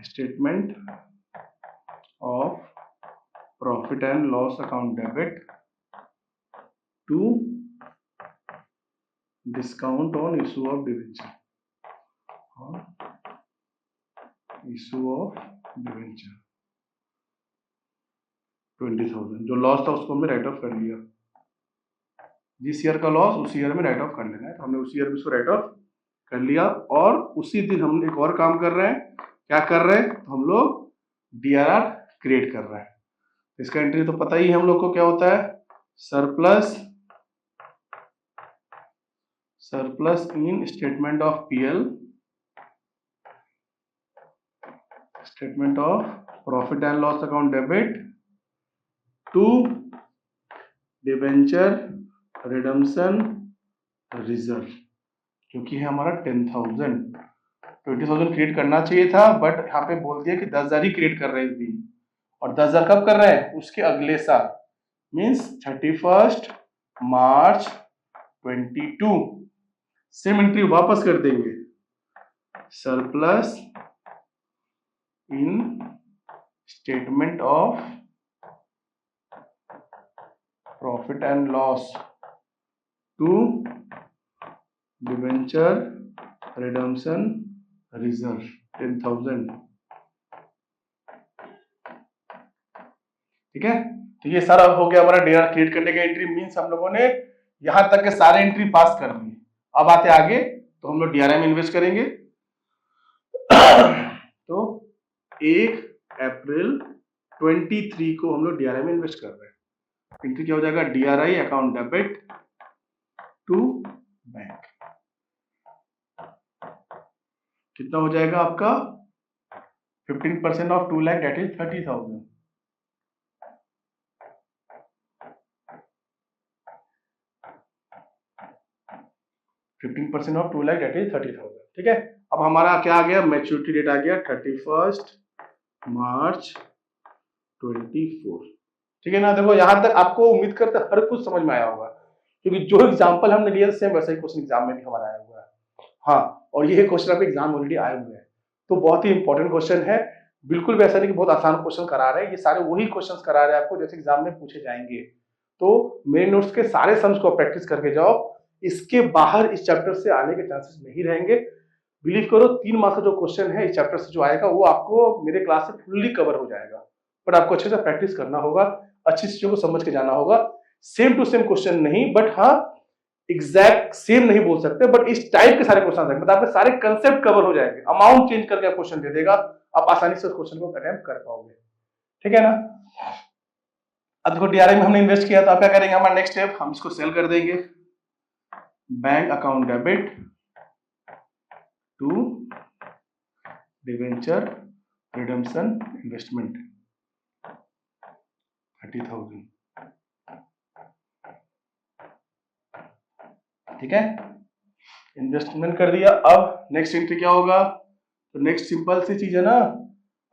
Statement of profit and loss account debit to discount on issue of debenture, issue of debenture 20,000। जो लॉस था उसको हमने राइट ऑफ कर लिया, जिस ईयर का लॉस उसी ईयर में राइट ऑफ कर लेना है, तो हमने उसी ईयर में उसको राइट ऑफ कर लिया। और उसी दिन हम एक और काम कर रहे हैं, क्या कर रहे हैं, तो हम लोग डीआरआर क्रिएट कर रहे हैं। इसका एंट्री तो पता ही है हम लोग को क्या होता है, surplus in statement of PL, statement of profit and loss account debit to debenture redemption reserve, क्योंकि है हमारा 10,000, 20,000 क्रिएट करना चाहिए था, बट यहाँ पे बोल दिया कि 10,000 ही क्रिएट कर रहे हैं इस दिन, और 10,000 कब कर रहे हैं, उसके अगले साल, मीन्स 31 मार्च 22। सेम एंट्री वापस कर देंगे, surplus in statement of profit and loss to debenture redemption reserve 10,000। ठीक है, तो ये सारा हो गया हमारा डीआर क्रिएट करने का एंट्री, मीन्स हम लोगों ने यहां तक के सारे एंट्री पास कर लिए। अब आते आगे, तो हम लोग डीआरआई में इन्वेस्ट करेंगे। तो 1 अप्रैल 23 को हम लोग डीआरआई में इन्वेस्ट कर रहे हैं। एंट्री क्या हो जाएगा, DRI account debit to bank, कितना हो जाएगा आपका, 15% of 2 lakh, that is 30,000। %15 of 2 lakh, that is 30,000। ठीक है, अब हमारा क्या आ गया, मैच्योरिटी डेट आ गया 31 मार्च 24। ठीक है ना, देखो यहां तक आपको उम्मीद करते हर कुछ समझ में आया होगा, क्योंकि जो एग्जांपल हमने लिया सेम वैसा ही क्वेश्चन एग्जाम में भी हमारा आया हुआ है। हाँ, और ये क्वेश्चन आपके एग्जाम ऑलरेडी आए हुए हैं, तो बहुत ही इंपॉर्टेंट क्वेश्चन है, बिल्कुल भी ऐसा नहीं कि बहुत आसान क्वेश्चन करा रहे हैं, ये सारे वही क्वेश्चन करा रहे हैं आपको जैसे एग्जाम में पूछे जाएंगे। तो मेरे नोट्स के सारे सम्स को प्रैक्टिस करके जाओ, इसके बाहर इस चैप्टर से आने के चांसेस नहीं रहेंगे। बिलीव करो 3 मार्क्स का जो क्वेश्चन है इस चैप्टर से जो आएगा वो आपको मेरे क्लास से फुल्ली कवर हो जाएगा, बट आपको अच्छे से प्रैक्टिस करना होगा, अच्छी चीजों को समझ के जाना होगा। सेम टू सेम क्वेश्चन नहीं, बट हाँ एग्जैक्ट सेम नहीं बोल सकते, बट इस टाइप के सारे क्वेश्चन आएंगे, मतलब आपके सारे कंसेप्ट कवर हो जाएंगे, अमाउंट चेंज करके क्वेश्चन दे देगा, आप आसानी से उस क्वेश्चन को अटेम्प्ट कर पाओगे। ठीक है ना, अब देखो डीआरआई में हमने इन्वेस्ट किया, तो आप क्या करेंगे, हमारा नेक्स्ट स्टेप, हम इसको सेल कर देंगे, bank account debit to debenture redemption investment 30,000। ठीक है, इन्वेस्टमेंट कर दिया। अब नेक्स्ट एंट्री क्या होगा, तो नेक्स्ट सिंपल सी चीज है ना,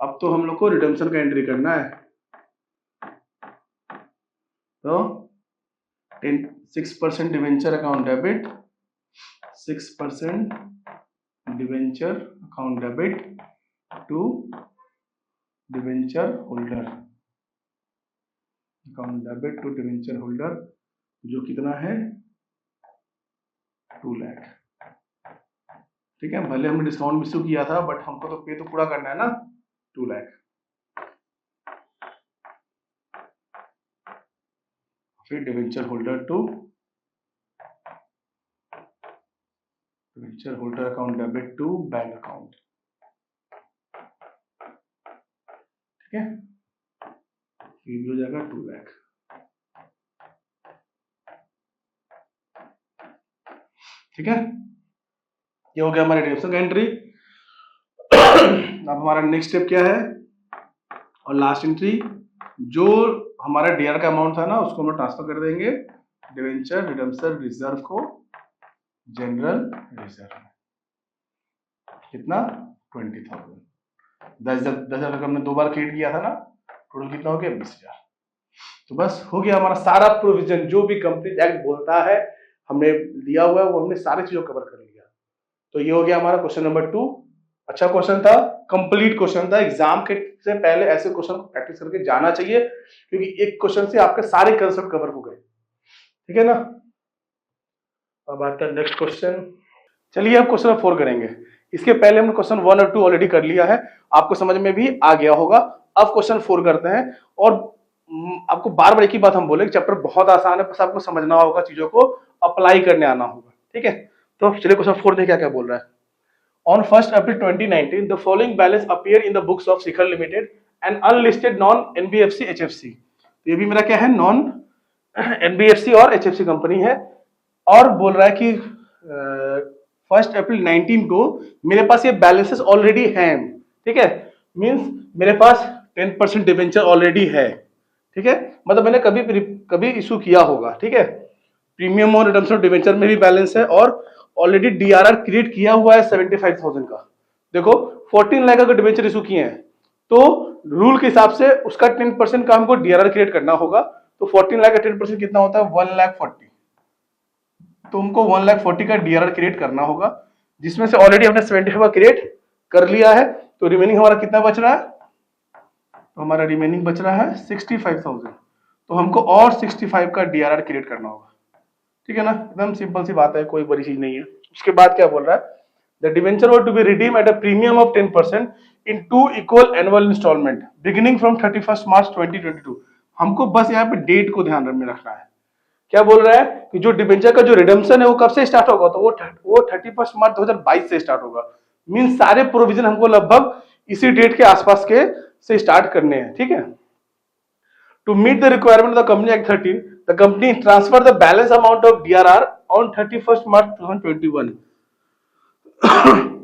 अब तो हम लोग को रिडम्पशन का एंट्री करना है, तो 6% debenture account debit, 6% debenture account debit to debenture holder, account debit to debenture holder, जो कितना है 2 लाख। ठीक है, भले हमने डिस्काउंट इशू किया था, बट हमको तो पे तो पूरा करना है ना, 2 लाख। फिर debenture holder to debenture holder account debit to bank account. ठीक है, ये भी हो जाएगा 2 लाख। ठीक है, ये हो गया हमारे रिडम्पशन का एंट्री। अब हमारा नेक्स्ट स्टेप क्या है, और लास्ट एंट्री, जो हमारा डीआर का अमाउंट था ना उसको हम ट्रांसफर कर देंगे डिवेंचर रिडम्पशन रिजर्व को जनरल रिजर्व में, कितना 20,000। 10,000 हमने 2 बार क्रिएट किया था ना, टोटल कितना हो गया 20,000। तो बस हो गया हमारा सारा प्रोविजन, जो भी कंप्लीट एक्ट बोलता है हमने लिया हुआ है, वो हमने सारी चीजों कवर कर लिया। तो ये हो गया हमारा क्वेश्चन नंबर 2। अच्छा क्वेश्चन था, कंप्लीट क्वेश्चन था, एग्जाम के से पहले ऐसे क्वेश्चन को प्रैक्टिस करके जाना चाहिए, क्योंकि एक क्वेश्चन से आपके सारे कंसेप्ट कवर हो गए। ठीक है ना, अब आता है नेक्स्ट क्वेश्चन। चलिए अब क्वेश्चन 4 करेंगे। इसके पहले हमने क्वेश्चन 1 और 2 ऑलरेडी कर लिया है, आपको समझ में भी आ गया होगा। अब क्वेश्चन 4 करते हैं, और आपको बार बार एक ही बात हम बोले, चैप्टर बहुत आसान है, बस आपको समझना होगा, चीजों को अप्लाई करने आना होगा। ठीक है, तो चलिए क्वेश्चन 4 देखिए क्या बोल रहा है। On 1st April 2019, the following balance appear in the books of Shikhar Limited, an unlisted non-NBFC HFC। तो ये भी मेरा क्या है, नॉन NBFC और HFC कंपनी है, और बोल रहा है कि 1 अप्रैल 19 को मेरे पास ये बैलेंसेस ऑलरेडी हैं। ठीक है, मींस मेरे पास 10% डिवेंचर ऑलरेडी है। ठीक है, मतलब मैंने कभी इशू किया होगा। ठीक है, प्रीमियम और रिडम्पशन ऑफ डिवेंचर में भी बैलेंस है, और ऑलरेडी डीआरआर क्रिएट किया हुआ है 75,000 का। देखो 14 लाख का डिवेंचर इशू किए हैं, तो रूल के हिसाब से उसका 10% का हमको डीआरआर क्रिएट करना होगा। तो 14 लाख का 10% कितना होता है 1,40,000। तो हमको 1,40,000 का डीआरआर क्रिएट करना होगा, जिसमें से ऑलरेडी हमने 75 का क्रिएट कर लिया है। तो रिमेनिंग हमारा कितना बच रहा है, तो हमारा रिमेनिंग बच रहा है 65,000। तो हमको और 65 का डीआरआर क्रिएट करना होगा। ठीक है ना, एकदम सिंपल सी बात है, कोई बड़ी चीज नहीं है। उसके बाद क्या बोल रहा है, the debenture were to be redeem at a premium of 10% in 2 equal annual installment beginning from 31 March 2022। हमको बस यहाँ पे डेट को ध्यान में रखना है। क्या बोल रहा है कि जो डिवेंचर का जो रिडम्पशन है वो कब से स्टार्ट होगा, तो वो 31 मार्च 2022 से स्टार्ट होगा। मीन सारे प्रोविजन हमको लगभग इसी डेट के आसपास के से स्टार्ट करने हैं। ठीक है, to meet the requirement of the company act 13, the company transfer the balance amount of DRR on 31 March 2021।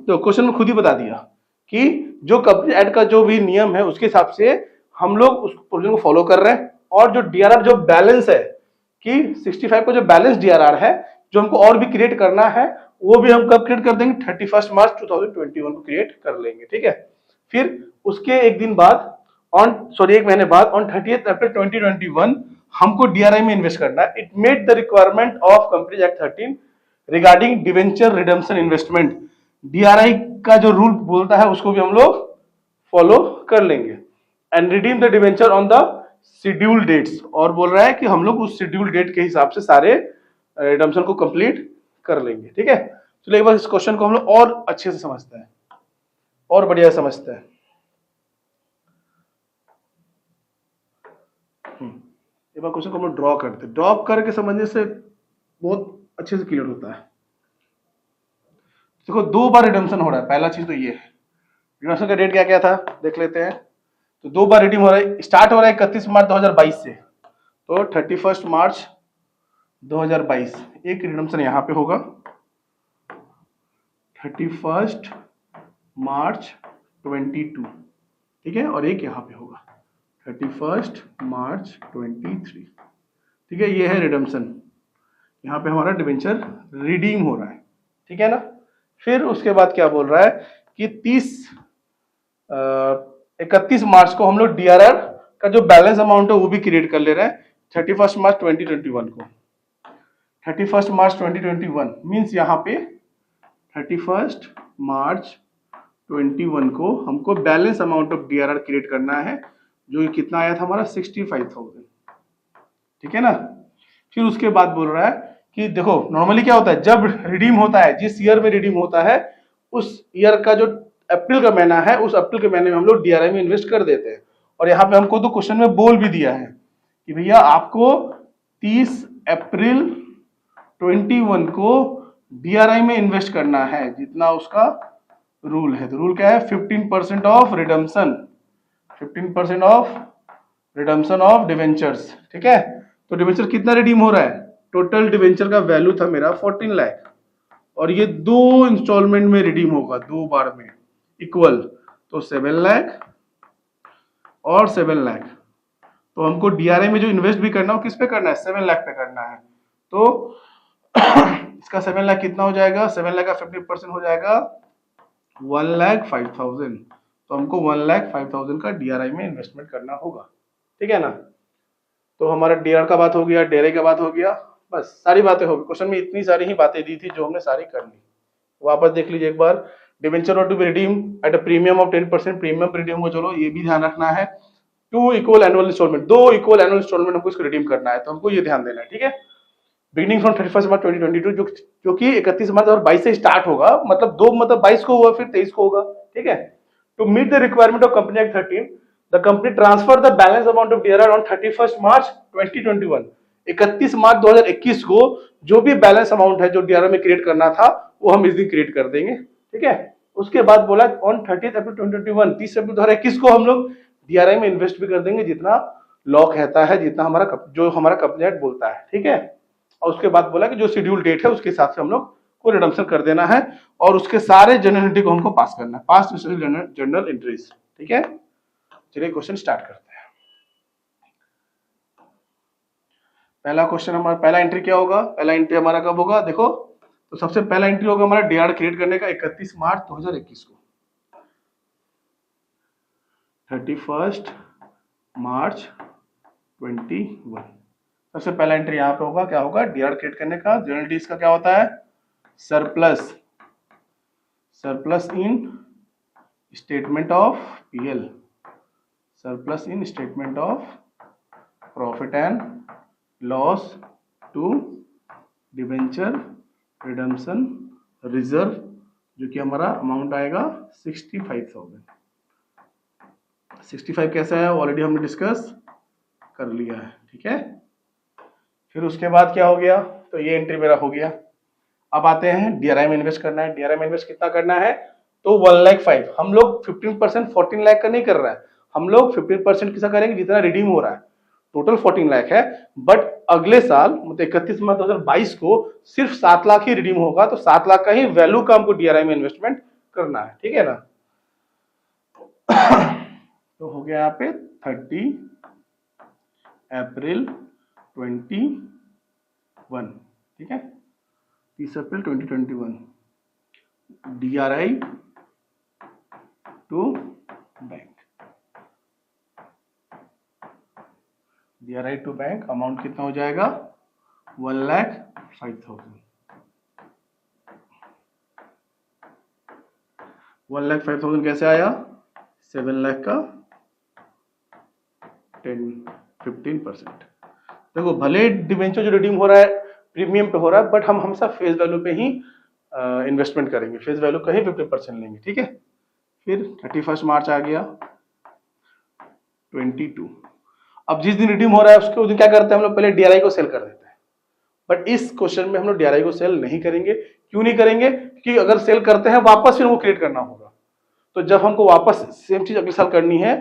तो क्वेश्चन में खुद ही बता दिया कि जो कंपनी एक्ट का जो भी नियम है उसके हिसाब से हम लोग उस प्रोविजन को फॉलो कर रहे हैं, और जो डीआरआर जो बैलेंस है कि 65 का जो बैलेंस डीआरआर है जो हमको और भी क्रिएट करना है, वो भी हम कब क्रिएट कर देंगे 31 मार्च 2021 को क्रिएट कर लेंगे। ठीक है, फिर उसके एक महीने बाद ऑन 30 अप्रैल 2021 हमको डीआरआई में इन्वेस्ट करना है। It met the requirement of company act 13 regarding debenture redemption investment. DRI का जो रूल बोलता है उसको भी हम लोग फॉलो कर लेंगे। And redeem the debenture on the schedule dates, और बोल रहा है कि हम लोग उस शेड्यूल डेट के हिसाब से सारे रिडम्पशन को कंप्लीट कर लेंगे। ठीक है, चलिए एक बार इस क्वेश्चन को हम लोग और अच्छे से समझते हैं और बढ़िया समझते हैं। एक बार क्वेश्चन को हम लोग ड्रॉ करते हैं, ड्रॉ करके समझने से बहुत अच्छे से क्लियर होता है। देखो 2 बार रिडम्पशन हो रहा है, पहला चीज तो ये है। रिडम्पशन का डेट क्या क्या था देख लेते हैं। तो 2 बार रिडीम हो रहा है, स्टार्ट हो रहा है 31 मार्च 2022 से, तो 31 मार्च 2022 एक रिडम्पशन यहाँ पे होगा, 31 मार्च 22। ठीक है, और एक यहाँ पे होगा 31 मार्च 23। ठीक है, ये है रिडम्पशन, यहाँ पे हमारा डिवेंचर रिडीम हो रहा है। ठीक है ना, फिर उसके बाद क्या बोल रहा है कि 31 मार्च को हम लोग डीआरआर का जो बैलेंस अमाउंट है वो भी क्रिएट कर ले रहे हैं 31 मार्च 2021 को। 31 मार्च 2021 मीन्स यहाँ पे 31 मार्च 21 को हमको balance amount of DRR create करना है, जो कितना आया था हमारा 65,000। ठीक है ना, फिर उसके बाद बोल रहा है कि देखो नॉर्मली क्या होता है, जब रिडीम होता है, जिस ईयर में रिडीम होता है उस ईयर का जो अप्रैल का महीना है, उस अप्रैल के महीने में हम लोग डीआरआई में इन्वेस्ट कर देते हैं। और यहाँ पे हमको तो क्वेश्चन में बोल भी दिया है कि भैया आपको 30 अप्रैल 21 को डीआरआई में इन्वेस्ट करना है, जितना उसका रूल है। तो रूल क्या है 15% of redemption, 15% of redemption of debentures. ठीक है, तो डिवेंचर कितना रिडीम हो रहा है, टोटल डिवेंचर का वैल्यू था मेरा 14 लाख, और ये 2 इंस्टॉलमेंट में रिडीम होगा, 2 बार में इक्वल, तो 7 लाख और 7 लाख। तो हमको डीआरआई में जो इन्वेस्ट भी करना है वो किस पे करना है, 7 लाख पे करना है। तो इसका 7 लाख कितना हो जाएगा, 7 लाख का 50% हो जाएगा 1,05,000। तो हमको 1,05,000 का डीआरआई में इन्वेस्टमेंट करना होगा। ठीक है ना, तो हमारा डीआर का बात हो गया, डीआरआई का बात हो गया, बस सारी बातें हो गई। क्वेश्चन में इतनी सारी ही बातें दी थी जो हमने सारी कर ली। वापस देख लीजिए एक बार, डिवेंचर और to be redeem at a premium of 10%, premium redeem हो, चलो ये भी ध्यान रखना है। 2 equal annual installment, 2 equal annual installment हमको इसको रिडीम करना है, तो हमको ये ध्यान देना है। ठीक है, बिगिनिंग फ्रॉम 31 मार्च 2022, जो कि 31 मार्च 2022 से स्टार्ट होगा, मतलब 2 मतलब 22 को हुआ, फिर 23 को होगा। ठीक है, to meet the requirement of company act 13, the company transfer the balance amount of DRR on 31 March 2021। 31 March 2021 को जो भी बैलेंस अमाउंट है जो डीआरआर में क्रिएट करना था वो हम इस दिन क्रिएट कर देंगे। ठीक है, उसके बाद बोला ऑन 30 अप्रैल 2021, 30 अप्रैल 2021 को हम लोग डीआरआई में इन्वेस्ट भी कर देंगे, जितना लॉ कहता है, जितना हमारा कंपनी एक्ट बोलता है। ठीक है, और उसके बाद बोला कि जो शेड्यूल डेट है उसके हिसाब से हम लोग को रिडम्पशन कर देना है, और उसके सारे जर्नल एंट्री को हमको पास करना है, पास्ट जर्नल एंट्रीज। ठीक है, चलिए क्वेश्चन स्टार्ट करते हैं। पहला क्वेश्चन हमारा, पहला एंट्री क्या होगा, पहला एंट्री हमारा कब होगा देखो, तो सबसे पहला एंट्री होगा हमारा डीआर क्रिएट करने का 31 मार्च 2021 को, 31 मार्च 21। सबसे पहला एंट्री यहाँ पे होगा, क्या होगा, डीआर क्रिएट करने का। जनरल डीज का क्या होता है, surplus in statement of PL, surplus in statement of profit and loss to debenture redemption reserve, जो कि हमारा अमाउंट आएगा 65,000। 65 कैसा है ऑलरेडी हमने डिस्कस कर लिया है, ठीक है। फिर उसके बाद क्या हो गया, तो ये एंट्री मेरा हो गया। अब आते हैं डीआरआई में इन्वेस्ट करना है। डीआरआई में इन्वेस्ट कितना करना है, तो 1,05,000। हम लोग 15% 14 लाख का नहीं कर रहा है, हम लोग 15% किसा करेंगे, जितना रिडीम हो रहा है। टोटल 14 लाख है, बट अगले साल मतलब 31 मार्च 2022 को सिर्फ 7 लाख ही रिडीम होगा, तो 7 लाख का ही वैल्यू का हमको डीआरआई में इन्वेस्टमेंट करना है, ठीक है ना। तो हो गया यहाँ पे 30 अप्रैल 2021, ठीक है, 30 April 2021, DRI to bank, DRI to bank amount कितना हो जाएगा, 1,05,000। 1,05,000 कैसे आया, 7 लाख का 15%। देखो भले डिवेंचर जो रिडीम हो रहा है प्रीमियम पे हो रहा है, बट हम हमेशा फेस वैल्यू पे ही इन्वेस्टमेंट करेंगे, फेस वैल्यू का ही 50% लेंगे, ठीक है। फिर 31 मार्च आ गया 22। अब जिस दिन रिडीम हो रहा है उसके उस दिन क्या करते हैं हम लोग, पहले डीआरआई को सेल कर देते हैं। बट इस क्वेश्चन में हम लोग डीआरआई को सेल नहीं करेंगे। क्यों नहीं करेंगे, क्योंकि अगर सेल करते हैं वापस फिर वो क्रिएट करना होगा, तो जब हमको वापस सेम चीज अगले साल करनी है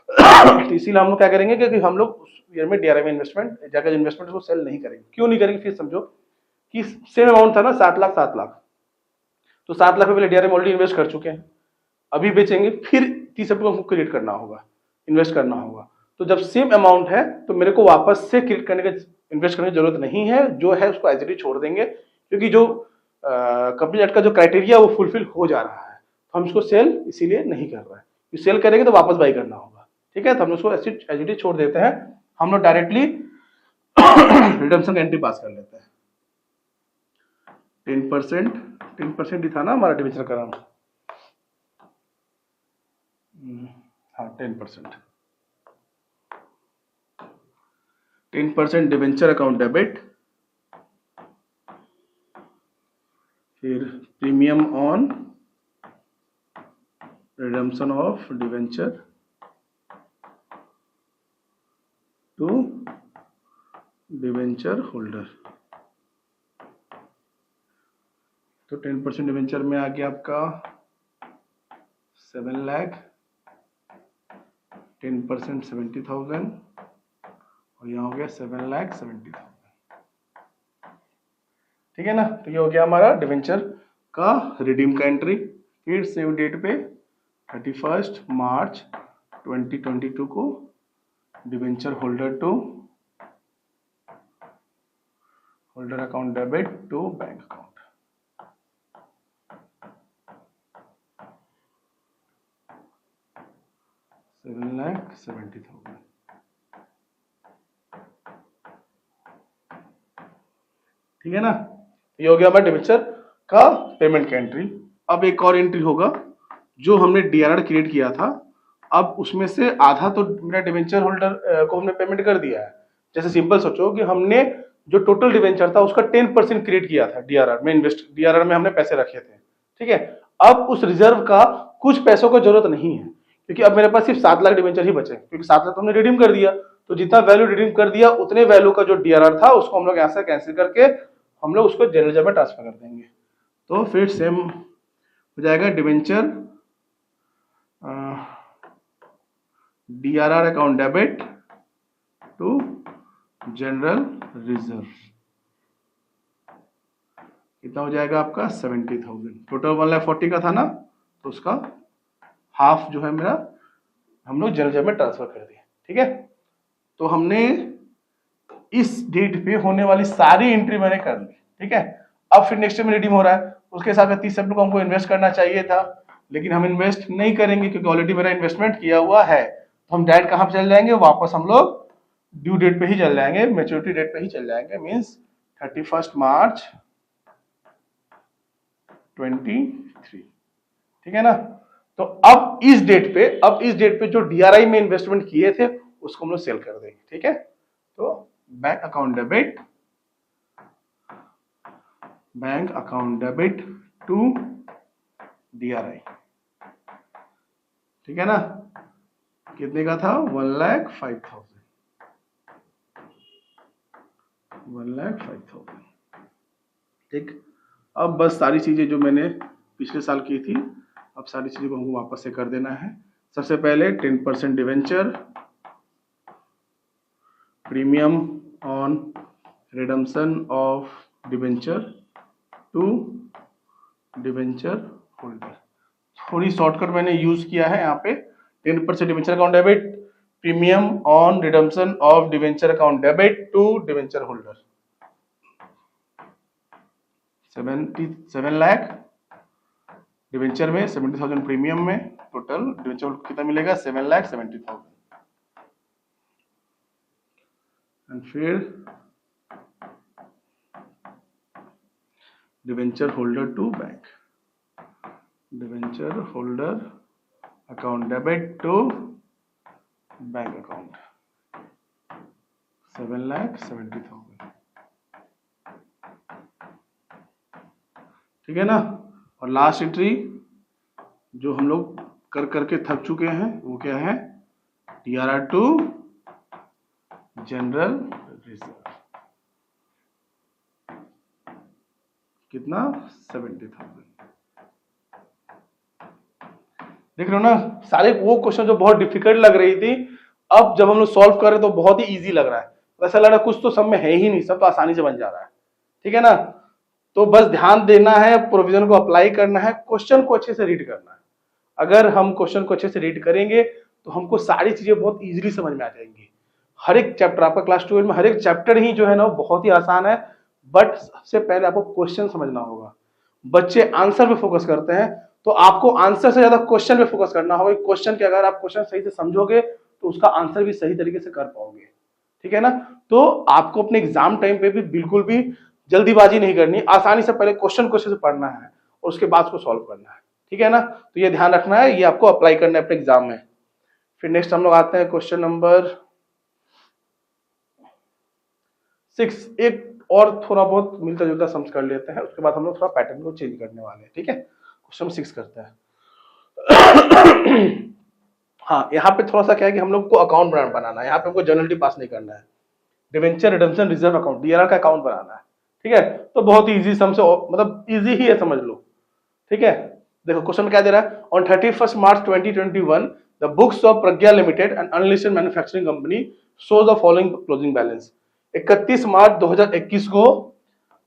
तो इसीलिए हम लोग क्या करेंगे कि हम लोग उस ईयर में डीआरआई में इन्वेस्टमेंट जाकर इन्वेस्टमेंट को सेल नहीं करेंगे। क्यों नहीं करेंगे, फिर समझो कि सेम अमाउंट था ना, 7 लाख 7 लाख, तो 7 लाख पहले डीआरआई में ऑलरेडी इन्वेस्ट कर चुके हैं, अभी बेचेंगे, फिर 30 अप्रैल को क्रिएट करना होगा, इन्वेस्ट करना होगा। तो जब सेम अमाउंट है तो मेरे को वापस से क्रिएट करने का इन्वेस्ट करने की जरूरत नहीं है, जो है उसको एज इट इज छोड़ देंगे, क्योंकि जो कंपनी एक्ट का जो क्राइटेरिया वो फुलफिल हो जा रहा है, तो हम इसको सेल इसीलिए नहीं कर रहे हैं। सेल करेंगे तो वापस बाई करना होगा, ठीक है, तो हम उसको एज इट इज छोड़ देते हैं, हम लोग डायरेक्टली रिडम्पशन का एंट्री पास कर लेते हैं। 10% ही था ना हमारा डिवेंचर का नाम, हाँ 10% डिवेंचर अकाउंट डेबिट, फिर premium on redemption of debenture to debenture holder. तो 10% डिवेंचर में आ गया आपका 7 लाख, 10% 70,000, और यहाँ हो गया 7,70,000, ठीक है ना। तो ये हो गया हमारा डिवेंचर का रिडीम का एंट्री। फिर सेव डेट पे 31 मार्च 2022 को debenture holder to holder account debit to bank account, $7,70,000, ठीक है ना। ये हो गया हमारा डिवेंचर का पेमेंट का एंट्री। अब एक और एंट्री होगा, जो हमने डीआरआर क्रिएट किया था, अब उसमें से आधा तो मेरा डिवेंचर होल्डर को हमने पेमेंट कर दिया है। जैसे सिंपल सोचो कि हमने जो टोटल डिवेंचर था उसका 10% क्रिएट किया था डीआरआर में, डीआरआर में हमने पैसे रखे थे, ठीक है। अब उस रिजर्व का कुछ पैसों की जरूरत नहीं है, क्योंकि अब मेरे पास सिर्फ 7 लाख डिवेंचर ही बचे, क्योंकि 7 लाख तो हमने रिडीम कर दिया, तो जितना वैल्यू रिडीम कर दिया उतने वैल्यू का जो डीआरआर था उसको हम लोग यहाँ से कैंसिल करके हम लोग उसको जनरल लेजर में ट्रांसफर कर देंगे। तो फिर सेम हो जाएगा debenture DRR account debit to general reserve, कितना हो जाएगा आपका 70,000। टोटल 1,40,000 का था ना, तो उसका हाफ जो है मेरा हम लोग जनरल में ट्रांसफर कर दिए, ठीक है। तो हमने इस डेट पे होने वाली सारी एंट्री मैंने कर ली, ठीक है। अब फिर नेक्स्ट में रिडीम हो रहा है, उसके हिसाब से 30 सितंबर को हमको इन्वेस्ट करना चाहिए था, लेकिन हम इन्वेस्ट नहीं करेंगे क्योंकि ऑलरेडी मेरा इन्वेस्टमेंट किया हुआ है। तो हम डायरेक्ट कहाँ पे चल जाएंगे, वापस हम लोग ड्यू डेट पे ही चल जाएंगे, मैच्योरिटी डेट पे ही चल जाएंगे, मीन्स 31 मार्च 23, ठीक है ना। तो अब इस डेट पे जो डीआरआई में इन्वेस्टमेंट किए थे उसको हम लोग सेल कर देंगे, ठीक है। तो bank account debit to DRI, ठीक है ना। कितने का था, 1,05,000, ठीक। अब बस सारी चीजें जो मैंने पिछले साल की थी, अब सारी चीजों को हमको वापस से कर देना है। सबसे पहले 10% debenture premium on redemption of debenture to debenture holder. थोड़ी शॉर्टकट मैंने यूज किया है यहाँ पे। 10% debenture account debit, premium on redemption of debenture account debit to debenture holder. 7 lakh debenture में, 70,000 प्रीमियम में, टोटल डिवेंचर कितना मिलेगा, 7,70,000। एंड फिर debenture holder to bank, debenture holder account debit to bank account 7,70,000, ठीक है ना। और लास्ट एंट्री जो हम लोग कर करके थक चुके हैं वो क्या है, DRR टू जनरल रिजर्व, कितना, 70,000। देख रहे हो ना, सारे वो क्वेश्चन जो बहुत डिफिकल्ट लग रही थी, अब जब हम लोग सॉल्व कर रहे तो बहुत ही इजी लग रहा है। वैसा लग रहा है कुछ तो सब में है ही नहीं, सब तो आसानी से बन जा रहा है, ठीक है ना। तो बस ध्यान देना है, प्रोविजन को अप्लाई करना है, क्वेश्चन को अच्छे से रीड करना है। अगर हम क्वेश्चन को अच्छे से रीड करेंगे तो हमको सारी चीजें बहुत इजीली समझ में आ जाएंगी। हर एक चैप्टर, आपका क्लास 12 में हर एक चैप्टर ही जो है ना बहुत ही आसान है, बट सबसे पहले आपको क्वेश्चन समझना होगा। बच्चे आंसर पे फोकस करते हैं, तो आपको आंसर से ज्यादा क्वेश्चन पे फोकस करना होगा। क्वेश्चन के अगर आप क्वेश्चन सही से समझोगे तो उसका आंसर भी सही तरीके से कर पाओगे, ठीक है ना। तो आपको अपने एग्जाम टाइम पे भी बिल्कुल भी जल्दीबाजी नहीं करनी, आसानी से पहले क्वेश्चन को अच्छे से पढ़ना है और उसके बाद उसको सॉल्व करना है, ठीक है ना। तो ये ध्यान रखना है, ये आपको अप्लाई करना है अपने एग्जाम में। फिर नेक्स्ट हम लोग आते हैं क्वेश्चन नंबर 6। एक और थोड़ा बहुत मिलता जुलता सम्स कर लेते हैं, उसके बाद हम लोग थोड़ा पैटर्न को चेंज करने वाले हैं, ठीक है। क्वेश्चन 6 करते हैं। हाँ, यहाँ पे थोड़ा सा क्या है कि हम लोग को अकाउंट बनाना है, यहाँ पे हमको जर्नलिटी पास नहीं करना है, debenture redemption reserve account DRR का अकाउंट बनाना है, ठीक है। तो बहुत ही इजी सम से, मतलब इजी ही है, समझ लो, ठीक है। देखो क्वेश्चन में क्या दे रहा है, on 31 March 2021 the books of Pragya limited and unlisted manufacturing company shows the following closing balance. 31 March 2021 को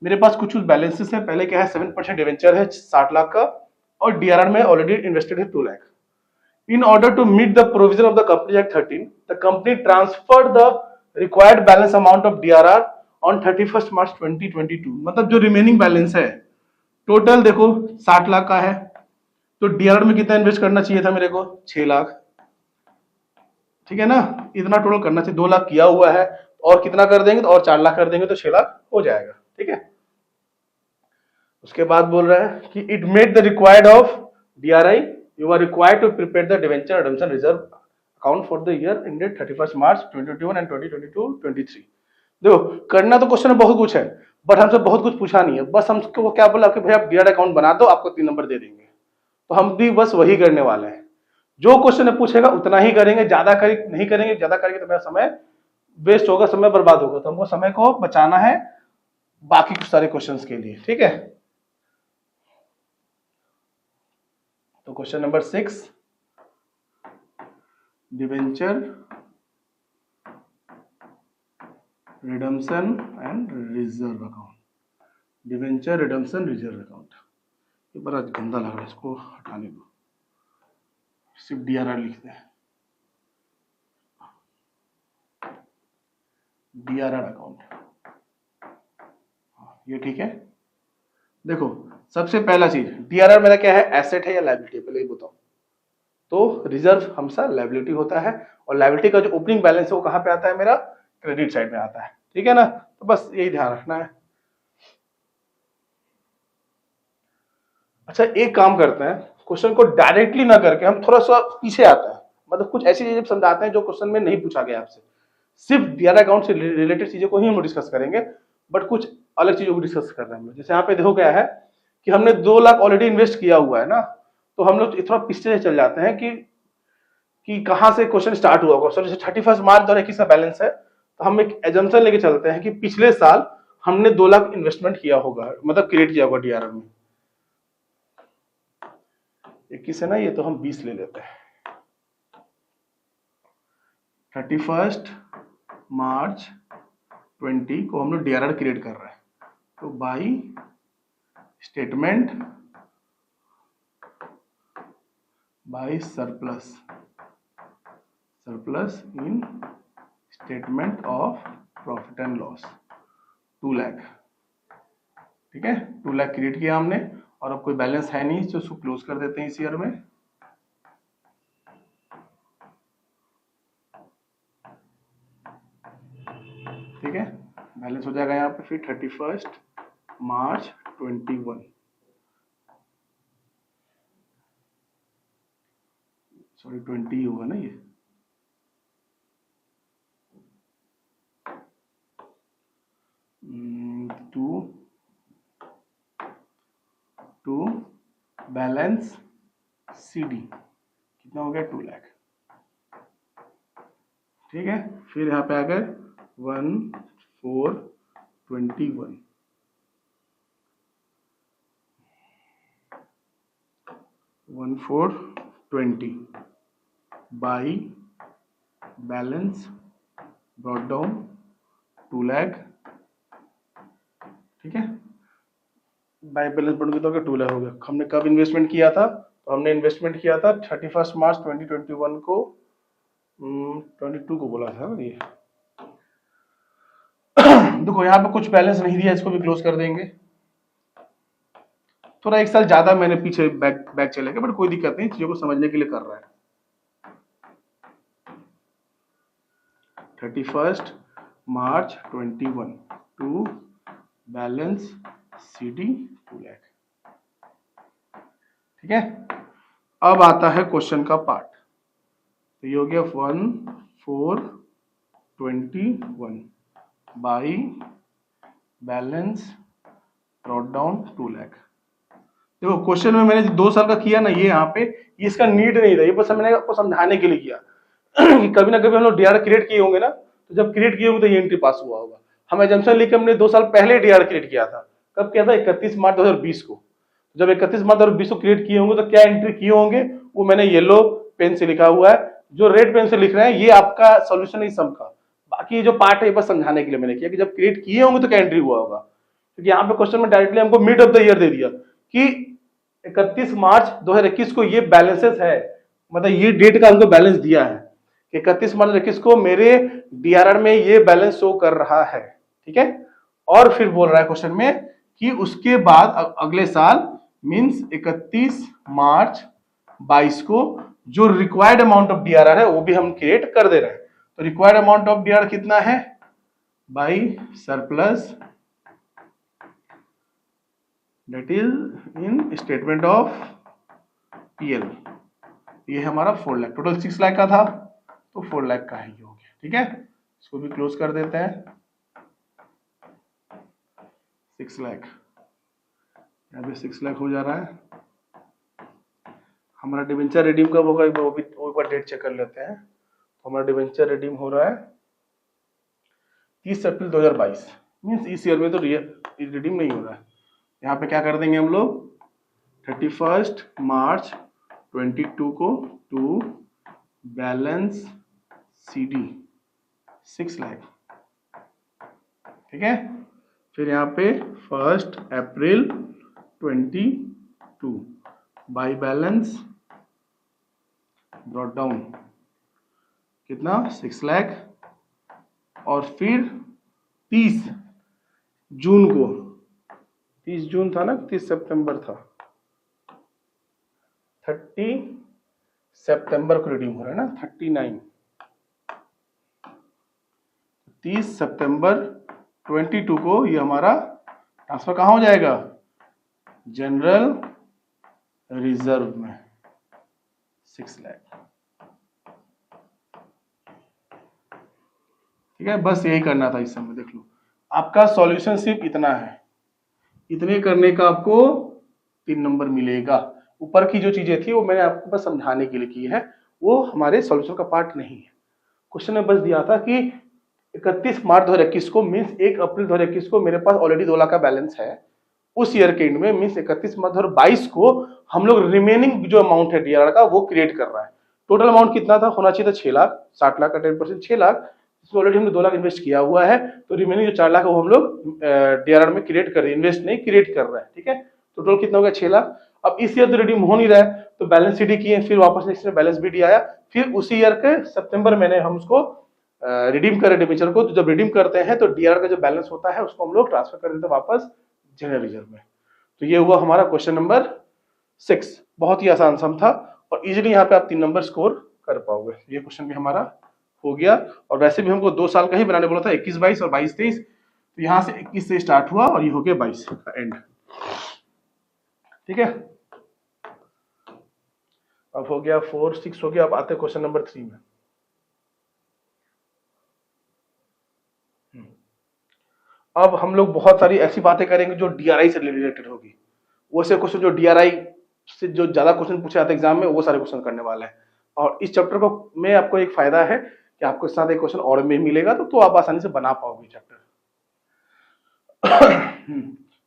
मेरे पास कुछ बैलेंसेस है। पहले क्या है, 7% डिवेंचर है 60 लाख का, और डीआरआर में ऑलरेडी इन्वेस्टेड है 2 lakh. In order to meet the provision of the Company Act 13, the company transferred the required balance amount of DRR on 31st March 2022। मतलब जो रिमेनिंग बैलेंस है टोटल देखो 60 लाख का है, तो डीआरआर में कितना इन्वेस्ट करना चाहिए था मेरे को, 6 लाख, ठीक है ना। इतना टोटल करना चाहिए, 2 लाख किया हुआ है, और कितना कर देंगे तो और 4 लाख कर देंगे तो 6 लाख हो जाएगा, ठीक है। उसके बाद बोल रहा है कि it made the required of DRI, you are required to prepare the debenture redemption reserve account for the year ended 31st March 2021 and 2022-23। देखो करना तो क्वेश्चन में बहुत कुछ है, बट हमसे बहुत कुछ पूछा नहीं है। बस हमको क्या बोला कि भाई आप डीआर अकाउंट बना दो, आपको 3 नंबर दे देंगे। तो हम भी बस वही करने वाले हैं, जो क्वेश्चन पूछेगा उतना ही करेंगे, ज्यादा नहीं करेंगे। ज्यादा करेंगे तो मेरा समय वेस्ट होगा, समय बर्बाद होगा। तो हमको समय को बचाना है बाकी कुछ सारे क्वेश्चन के लिए, ठीक है। तो question number 6, debenture redemption and reserve account, debenture redemption reserve account. ये बड़ा गंदा लग रहा है, इसको हटाने दो, सिर्फ डीआरआर लिखते हैं। DRR अकाउंट, ये ठीक है। देखो सबसे पहला चीज, DRR मेरा क्या है, एसेट है या लायबिलिटी है, पहले ये बताओ। तो रिजर्व हमेशा लायबिलिटी होता है, और लायबिलिटी का जो ओपनिंग बैलेंस है वो कहां पे आता है, मेरा क्रेडिट साइड में आता है, ठीक है ना। तो बस यही ध्यान रखना है। अच्छा एक काम करते हैं, क्वेश्चन को डायरेक्टली ना करके हम थोड़ा सा पीछे आते हैं, मतलब कुछ ऐसी चीजें समझाते हैं जो क्वेश्चन में नहीं पूछा गया आपसे। सिर्फ DRR अकाउंट से रिलेटेड चीजों को ही हम डिस्कस करेंगे, बट कुछ अलग चीजों को डिस्कस कर रहे हैं हम लोग। जैसे यहाँ पे देखो क्या है कि हमने 2 लाख ऑलरेडी इन्वेस्ट किया हुआ है ना, तो हम लोग थोड़ा पीछे से चल जाते हैं कि कहां से क्वेश्चन स्टार्ट हुआ होगा। सर जैसे 31 मार्च 2021 का बैलेंस है, तो हम एक एजम्पशन लेके चलते हैं कि पिछले साल हमने 2 लाख इन्वेस्टमेंट किया होगा, मतलब क्रिएट किया होगा DRR में। 21 है ना ये, तो हम 20 ले लेते हैं। 31 मार्च 20 को हम लोग DRR क्रिएट कर रहे हैं, तो by statement by surplus in statement of profit and loss 2 lakh, ठीक है। 2 लाख क्रिएट किया हमने, और अब कोई बैलेंस है नहीं तो उसको क्लोज कर देते हैं इस ईयर में। ठीक है, बैलेंस हो जाएगा यहाँ पे फिर 31 मार्च 21, सॉरी 20 होगा ना ये, टू बैलेंस CD कितना हो गया, 2 लाख, ठीक है। फिर यहाँ पे आ गए 1421, 1420 by balance brought down 2 lakh, ठीक है। बाई बैलेंस बढ़ गया तो 2 लाख हो गया। हमने कब इन्वेस्टमेंट किया था, तो हमने इन्वेस्टमेंट किया था 31 मार्च 2021 को, 22 को बोला था ये। देखो यहाँ पे कुछ बैलेंस नहीं दिया, इसको भी क्लोज कर देंगे। थोड़ा एक साल ज्यादा मैंने पीछे बैक चले गए, बट कोई दिक्कत नहीं, चीजों को समझने के लिए कर रहा है। 31 March 21 to balance CD 2 lakh, ठीक है। अब आता है क्वेश्चन का पार्ट, तो ये हो गया 1421 by balance brought down 2 lakh. देखो क्वेश्चन में मैंने 2 साल का किया ना, ये यहाँ पे ये इसका नीड नहीं था, ये बस मैंने आपको समझाने के लिए किया कि कभी ना कभी हम लोग DRR क्रिएट किए होंगे ना, तो जब क्रिएट किए होंगे तो ये एंट्री पास हुआ होगा। हम एजम्पशन लेके हमने 2 साल पहले DRR क्रिएट किया था। कब किया था, 31 मार्च 2020 को। जब 31 मार्च 2020 को क्रिएट किए होंगे तो क्या एंट्री किए होंगे, वो मैंने येलो पेन से लिखा हुआ है। जो रेड पेन से लिख रहे हैं ये आपका सोल्यूशन इस सम का, बाकी जो पार्ट है बस समझाने के लिए मैंने किया कि जब क्रिएट किए होंगे तो क्या एंट्री हुआ होगा। क्योंकि यहाँ पे क्वेश्चन में डायरेक्टली हमको मिड ऑफ द ईयर दे दिया कि 31 मार्च 2021 को ये बैलेंसेस है, मतलब ये डेट का हमको बैलेंस दिया है, 31 मार्च 2021 को मेरे DRR में ये बैलेंस शो कर रहा है, ठीक है। और फिर बोल रहा है क्वेश्चन में कि उसके बाद अगले साल मींस 31 मार्च 22 को जो रिक्वायर्ड अमाउंट ऑफ DRR है वो भी हम क्रिएट कर दे रहे हैं। तो रिक्वायर्ड अमाउंट ऑफ DRR कितना है, by surplus that is in statement of PL, ये हमारा 4 लाख, टोटल 6 लाख का था तो 4 लाख का ही हो गया, ठीक है। इसको भी क्लोज कर देते हैं, 6 लाख, यहाँ पे 6 लाख हो जा रहा है। हमारा डिवेंचर रिडीम कब होगा, वो भी एक बार डेट चेक कर लेते हैं। तो हमारा डिवेंचर रिडीम हो रहा है 30 अप्रैल 2022, मीन्स इस ईयर में तो रिडीम नहीं हो रहा है। यहाँ पे क्या कर देंगे हम लोग, 31 मार्च 22 को टू बैलेंस CD 6 लाख, ठीक है। फिर यहाँ पे 1 अप्रैल 22 बाई बैलेंस ब्रॉट डाउन कितना, 6 लाख, और फिर 30 जून को, 30 जून था ना, 30 सितंबर था, 30 सितंबर को रिडीम हो रहा है ना, 39, 30 सितंबर 22 को ये हमारा ट्रांसफर कहाँ हो जाएगा, जनरल रिजर्व में 6 लाख। ठीक है, बस यही करना था इस समय। देख लो आपका सॉल्यूशन सिर्फ इतना है, इतने करने का आपको 3 नंबर मिलेगा। ऊपर की जो चीजें थी वो मैंने आपको बस समझाने के लिए की है, वो हमारे सॉल्यूशन का पार्ट नहीं है। क्वेश्चन में बस दिया था कि 31 मार्च 2021 को मीन्स 1 अप्रैल 2021 को मेरे पास ऑलरेडी 2 लाख का बैलेंस है, उस ईयर के एंड में मीन्स 31 मार्च 2022 को हम लोग रिमेनिंग जो अमाउंट है डीआरआर का वो क्रिएट कर रहा है। टोटल अमाउंट कितना था, होना चाहिए था 6 लाख, 60 लाख का 10% 6 लाख, इसमें ऑलरेडी हमने 2 लाख इन्वेस्ट किया हुआ है, तो रिमेनिंग जो 4 लाख है वो हम लोग डीआरआर में क्रिएट कर रहे हैं, इन्वेस्ट नहीं क्रिएट कर रहा है। ठीक है, टोटल कितना हो गया 6 लाख। अब इस ईयर तो रिडीम हो नहीं रहा है तो बैलेंस शीट किए, फिर वापस नेक्स्ट में बैलेंस शीट आया, फिर उसी ईयर के सितंबर मैंने हम उसको रिडीम कर डिबेंचर को। तो जब रिडीम करते हैं तो डीआरआर का जो बैलेंस होता है उसको हम लोग ट्रांसफर कर देते हैं वापस जनरल रिजर्व में। तो ये हुआ हमारा क्वेश्चन नंबर 6। बहुत ही आसान सम था और इजीली यहाँ पे आप 3 नंबर स्कोर कर पाओगे। ये क्वेश्चन भी हमारा हो गया। और वैसे भी हमको 2 साल का ही बनाने बोला था, 21-22 और 22-23, तो यहाँ से 21 से स्टार्ट हुआ और ये हो गया 22 का एंड। ठीक है, अब हो गया 4-6 हो गया। अब आते हैं क्वेश्चन नंबर 3 में। अब हम लोग बहुत सारी ऐसी बातें करेंगे जो डीआरआई से रिलेटेड होगी। वैसे क्वेश्चन जो डीआरआई से जो ज्यादा क्वेश्चन पूछे जाते हैं एग्जाम में, वो सारे क्वेश्चन करने वाला है। और इस चैप्टर को में आपको एक फायदा है कि आपको साथ एक क्वेश्चन और में मिलेगा, तो आप आसानी से बना पाओगे chapter.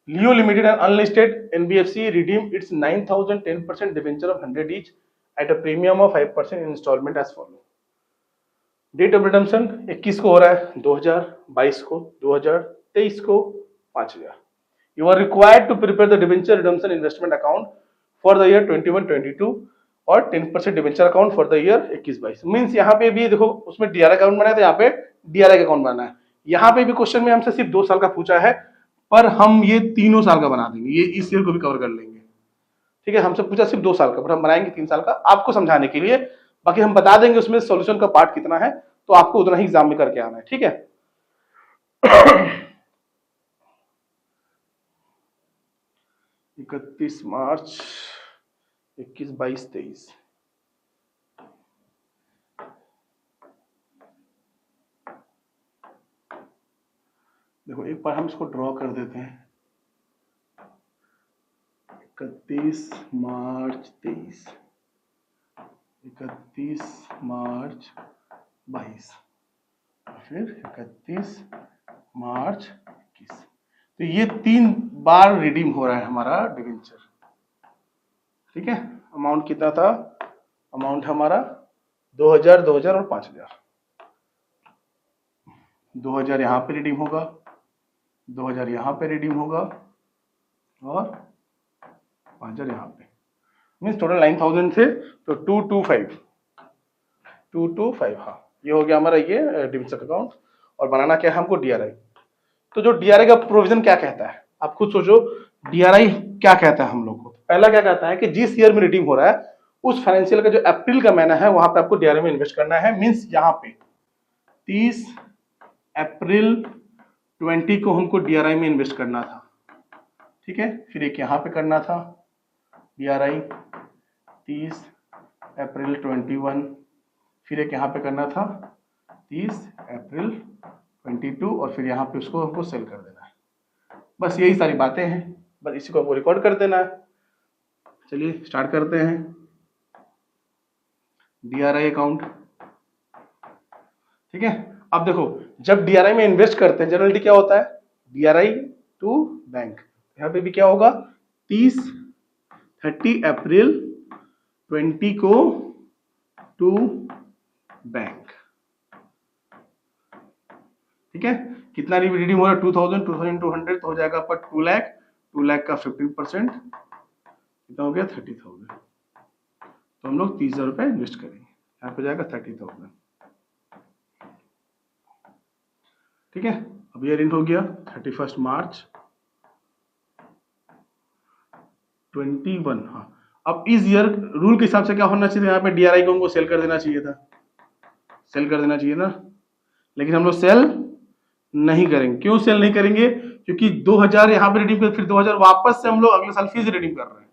Leo limited and unlisted NBFC redeem its 9000 10% debenture of 100 each at a premium of 5% in installment as follow. Date of redemption 21 को हो रहा है 2022 को, 2023 को 5000। You are required to prepare the debenture redemption investment account for the year 21-22 और 10% debenture account for the year 21-22। Means यहाँ पे भी देखो उसमें डीआरआई अकाउंट बनाया था, यहाँ पे डीआरआई अकाउंट बनाना है। यहाँ पे भी क्वेश्चन में हमसे सिर्फ 2 साल का पूछा है, पर हम ये तीनों साल का बना देंगे, ये इस ईयर को भी कवर कर लेंगे। ठीक है, हमसे पूछा सिर्फ 2 साल का, पर हम बनाएंगे 3 साल का आपको समझाने के लिए। बाकी हम बता देंगे उसमें सोल्यूशन का पार्ट कितना है, तो आपको उतना ही एग्जाम में करके आना है। ठीक है, 31 मार्च 21, 22, 23। देखो एक बार हम इसको ड्रॉ कर देते हैं। 31 मार्च 23, 31 मार्च 22, फिर 31 मार्च 21। तो ये 3 बार रिडीम हो रहा है हमारा डिबेंचर। ठीक है, अमाउंट कितना था, अमाउंट हमारा 2000, 2000 और 5000। 2000 यहाँ पे रिडीम होगा, 2000 यहाँ पे रिडीम होगा और 5000 यहाँ पे। मीन्स टोटल 9000 थे तो 225, हाँ ये हो गया हमारा ये डिबेंचर अकाउंट। और बनाना क्या है हमको, डीआरआई। तो जो डीआरआई का प्रोविजन क्या कहता है, आप खुद सोचो डीआरआई क्या कहता है हम लोग को। पहला क्या कहता है कि जिस ईयर में रिडीम हो रहा है उस फाइनेंशियल का जो अप्रैल का महीना है वहां पे आपको डीआरआई में इन्वेस्ट करना है। मींस यहाँ पे 30 अप्रैल 20 को हमको डीआरआई में इन्वेस्ट करना था। ठीक है, फिर एक यहाँ पे करना था डीआरआई 30 अप्रैल 21, फिर एक यहाँ पे करना था 30 अप्रैल 22 और फिर यहाँ पे उसको हमको सेल कर देना है। बस यही सारी बातें हैं, बस इसी को हमको रिकॉर्ड कर देना है। चलिए स्टार्ट करते हैं। DRI account. ठीक है, अब देखो जब डीआरआई में इन्वेस्ट करते हैं जनरली क्या होता है, डीआरआई टू बैंक। यहाँ पे भी क्या होगा 30 अप्रैल 20 को टू बैंक। ठीक है, कितना रिडीम हो रहा है 2000, 2200 तो हो जाएगा आपका 2 लाख। 2 लाख का 15% कितना हो गया 30,000। तो हम लोग 30,000 रुपए इन्वेस्ट करेंगे, यहाँ पे जाएगा 30,000। ठीक है, अब ईयर एंड हो गया 31 मार्च 21। हाँ, अब इस ईयर रूल के हिसाब से क्या होना चाहिए, यहाँ पे डीआरआई को हमको सेल कर देना चाहिए था, सेल कर देना चाहिए ना, लेकिन हम लोग सेल नहीं करेंगे। क्यों सेल नहीं करेंगे? क्योंकि 2000 यहाँ पे रिडीम कर, फिर 2000 वापस से हम लोग अगले साल फिर से रिडीम कर रहे हैं,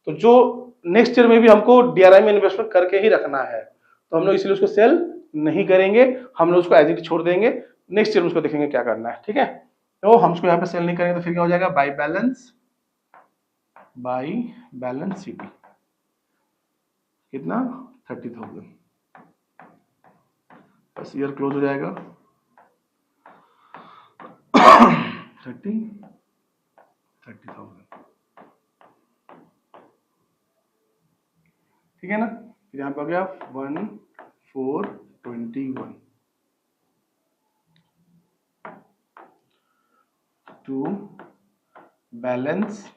तो जो नेक्स्ट ईयर में भी हमको डीआरआई में इन्वेस्टमेंट करके ही रखना है, तो हम लोग इसलिए उसको सेल नहीं करेंगे, हम लोग उसको एज इट छोड़ देंगे, नेक्स्ट ईयर में उसको देखेंगे क्या करना है। ठीक है, तो हम उसको यहाँ पे सेल नहीं करेंगे, तो फिर क्या हो जाएगा, बाय बैलेंस सीटी कितना 30,000, बस ईयर क्लोज हो जाएगा 30,000। ठीक है ना, फिर यहाँ पे हो गया 1421 टू बैलेंस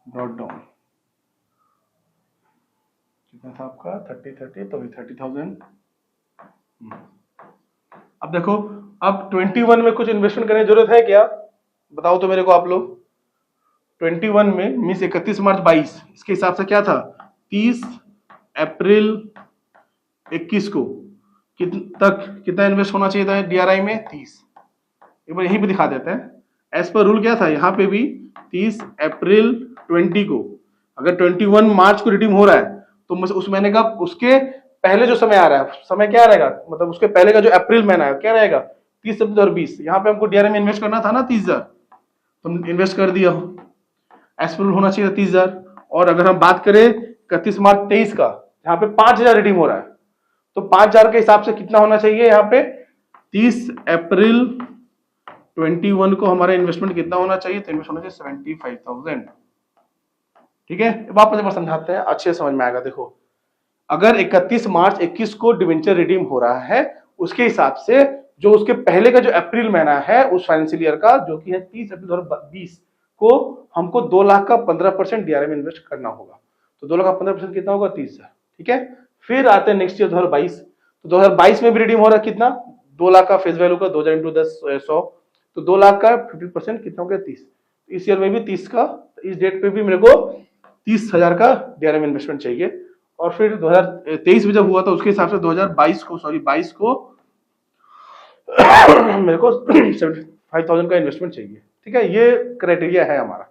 ब्रॉट डाउन, कितना था आपका 30 तो 30,000। अब देखो, अब 21 में कुछ इन्वेस्टमेंट करने की जरूरत है क्या, बताओ तो मेरे को आप लोग। 21 में मीन्स 31 मार्च 22, इसके हिसाब से क्या था, 30 अप्रैल 21 को कितना इन्वेस्ट होना चाहिए था डीआरआई में, 30। एक बार यहीं पे दिखा देते हैं, एज पर रूल क्या था, यहाँ पे भी 30 अप्रैल 20 को, अगर 21 मार्च को रिडीम हो रहा है तो उस महीने का उसके पहले जो समय आ रहा है, समय क्या रहेगा, मतलब उसके पहले का जो अप्रैल महीना है क्या रहेगा, 30 सितंबर 20। यहाँ पे हमको डीआरआई में इन्वेस्ट करना था ना 30,000, तो इन्वेस्ट कर दिया, एज पर रूल होना चाहिए 30,000। और अगर हम बात करें 31 मार्च 23 का, यहाँ पे 5,000 रिडीम हो रहा है, तो 5,000 के हिसाब से कितना होना चाहिए, यहाँ पे 30 अप्रैल 21 को हमारा इन्वेस्टमेंट कितना होना चाहिए, तो इन्वेस्ट होना चाहिए 75,000। ठीक है, वापस एक बार समझाते हैं, अच्छे समझ में आएगा। देखो, अगर 31 मार्च 21 को डिवेंचर रिडीम हो रहा है, उसके हिसाब से जो उसके पहले का जो अप्रैल महीना है उस फाइनेंशियल ईयर का, जो कि है 30 अप्रैल 2020 को, हमको 2 लाख का 15% डीआरआई में इन्वेस्ट करना होगा। तो 2 लाख का 15% कितना होगा, 30,000। ठीक है, फिर आते हैं नेक्स्ट ईयर 2022, तो 2022 में भी रिडीम हो रहा है कितना, 2 लाख का फेस वैल्यू का, 2000 इंटू 10 100, तो 2 लाख का 50% कितना हो गया, 30। इस ईयर में भी 30 का, इस डेट पे भी मेरे को 30,000 का डीआरआई में इन्वेस्टमेंट चाहिए। और फिर 2023 में जब हुआ था उसके हिसाब से 2022 को, सॉरी 22 को मेरे को 75,000 का इन्वेस्टमेंट चाहिए। ठीक है, ये क्राइटेरिया है हमारा।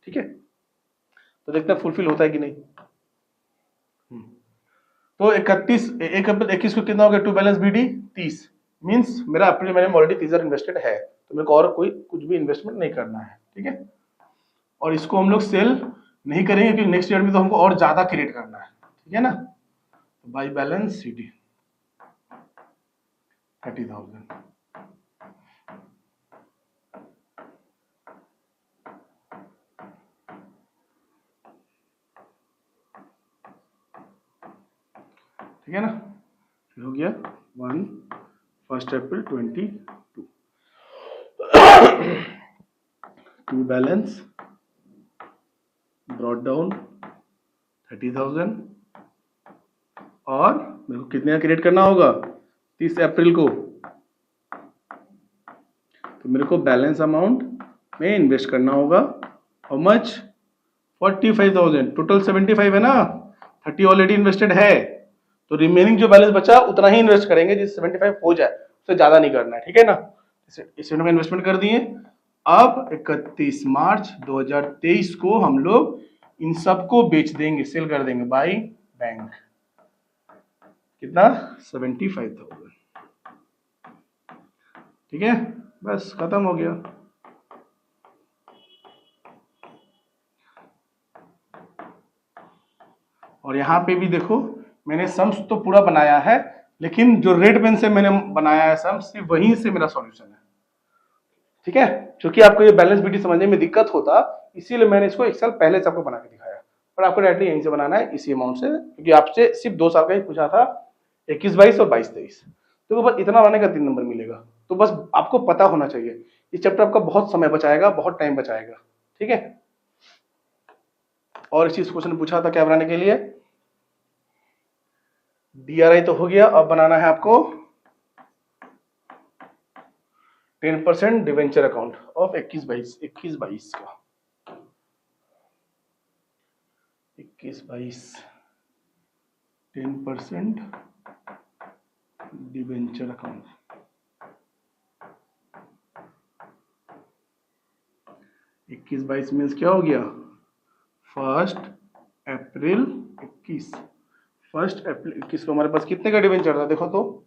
ठीक है, तो देखते हैं फुलफिल होता है कि नहीं। तो 31 अप्रैल 21 को कितना हो गया, टू बैलेंस बीडी 30, मींस मेरा अप्रैल महीने में ऑलरेडी 30,000 इन्वेस्टेड है, तो मेरे को और कोई कुछ भी इन्वेस्टमेंट नहीं करना है। ठीक है, और इसको हम लोग सेल नहीं करेंगे क्योंकि नेक्स्ट ईयर में तो हमको और ज्यादा क्रिएट करना है। ठीक है ना, बाय बैलेंस सीटी 30,000। ठीक है ना, फिर हो गया 1 अप्रैल 22 टू बैलेंस ब्रॉट डाउन 30,000, और मेरे को कितने क्रिएट करना होगा, 30 अप्रैल को, तो मेरे को बैलेंस अमाउंट में इन्वेस्ट करना होगा, हाउ मच, 45,000। टोटल 75 है ना, 30 ऑलरेडी इन्वेस्टेड है, तो रिमेनिंग जो बैलेंस बचा उतना ही इन्वेस्ट करेंगे जिससे 75 हो जाए, उससे ज्यादा नहीं करना है। ठीक है ना, इसे में इन्वेस्टमेंट कर दिए। अब 31 मार्च 2023 को हम लोग इन सबको बेच देंगे, सेल कर देंगे बाय बैंक, कितना 75,000। ठीक है, बस खत्म हो गया। और यहाँ पे भी देखो, मैंने सम्स तो पूरा बनाया है, लेकिन जो रेड पेन से मैंने बनाया है सम्स, सिर्फ वहीं से मेरा सॉल्यूशन है। ठीक है, क्योंकि आपको ये बैलेंस बीटी समझने में दिक्कत होता, इसीलिए मैंने इसको 1 साल पहले से आपको बना के दिखाया, पर आपको डायरेक्टली यहीं से बनाना है इसी अमाउंट से, क्योंकि आपसे सिर्फ 2 साल का ही पूछा था, 21-22 और 22-23, तो बस इतना बनाने का 3 नंबर मिलेगा। तो बस आपको पता होना चाहिए, ये चैप्टर आपका बहुत समय बचाएगा, बहुत टाइम बचाएगा। ठीक है, और इस चीज क्वेश्चन पूछा था क्या बनाने के लिए, डीआरआई तो हो गया, अब बनाना है आपको 10% डिवेंचर अकाउंट ऑफ 21-22 का 21-22 10% डिवेंचर अकाउंट 21-22 मीन्स क्या हो गया 1 अप्रैल 21 को हमारे पास कितने का डिवेंचर था देखो तो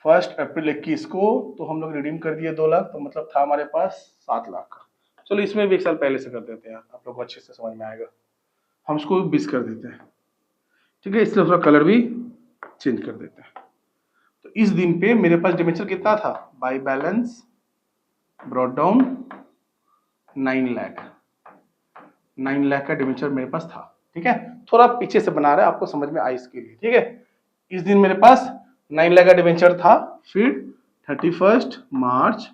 1 अप्रैल 21 को तो हम लोग रिडीम कर दिए 2 लाख, तो मतलब था हमारे पास 7 लाख का। चलो इसमें भी 1 साल पहले से कर देते हैं, आप लोग को अच्छे से समझ में आएगा। हम इसको 20 कर देते हैं, ठीक है। इससे थोड़ा कलर भी चेंज कर देते हैं। तो इस दिन पे मेरे पास डिवेंचर कितना था, by balance brought down 9 lakh का डिवेंचर मेरे पास था, ठीक है। थोड़ा पीछे से बना रहा है, आपको समझ में आए इसके लिए, ठीक है। इस दिन मेरे पास 9 लाख का डिवेंचर था। फिर 31 मार्च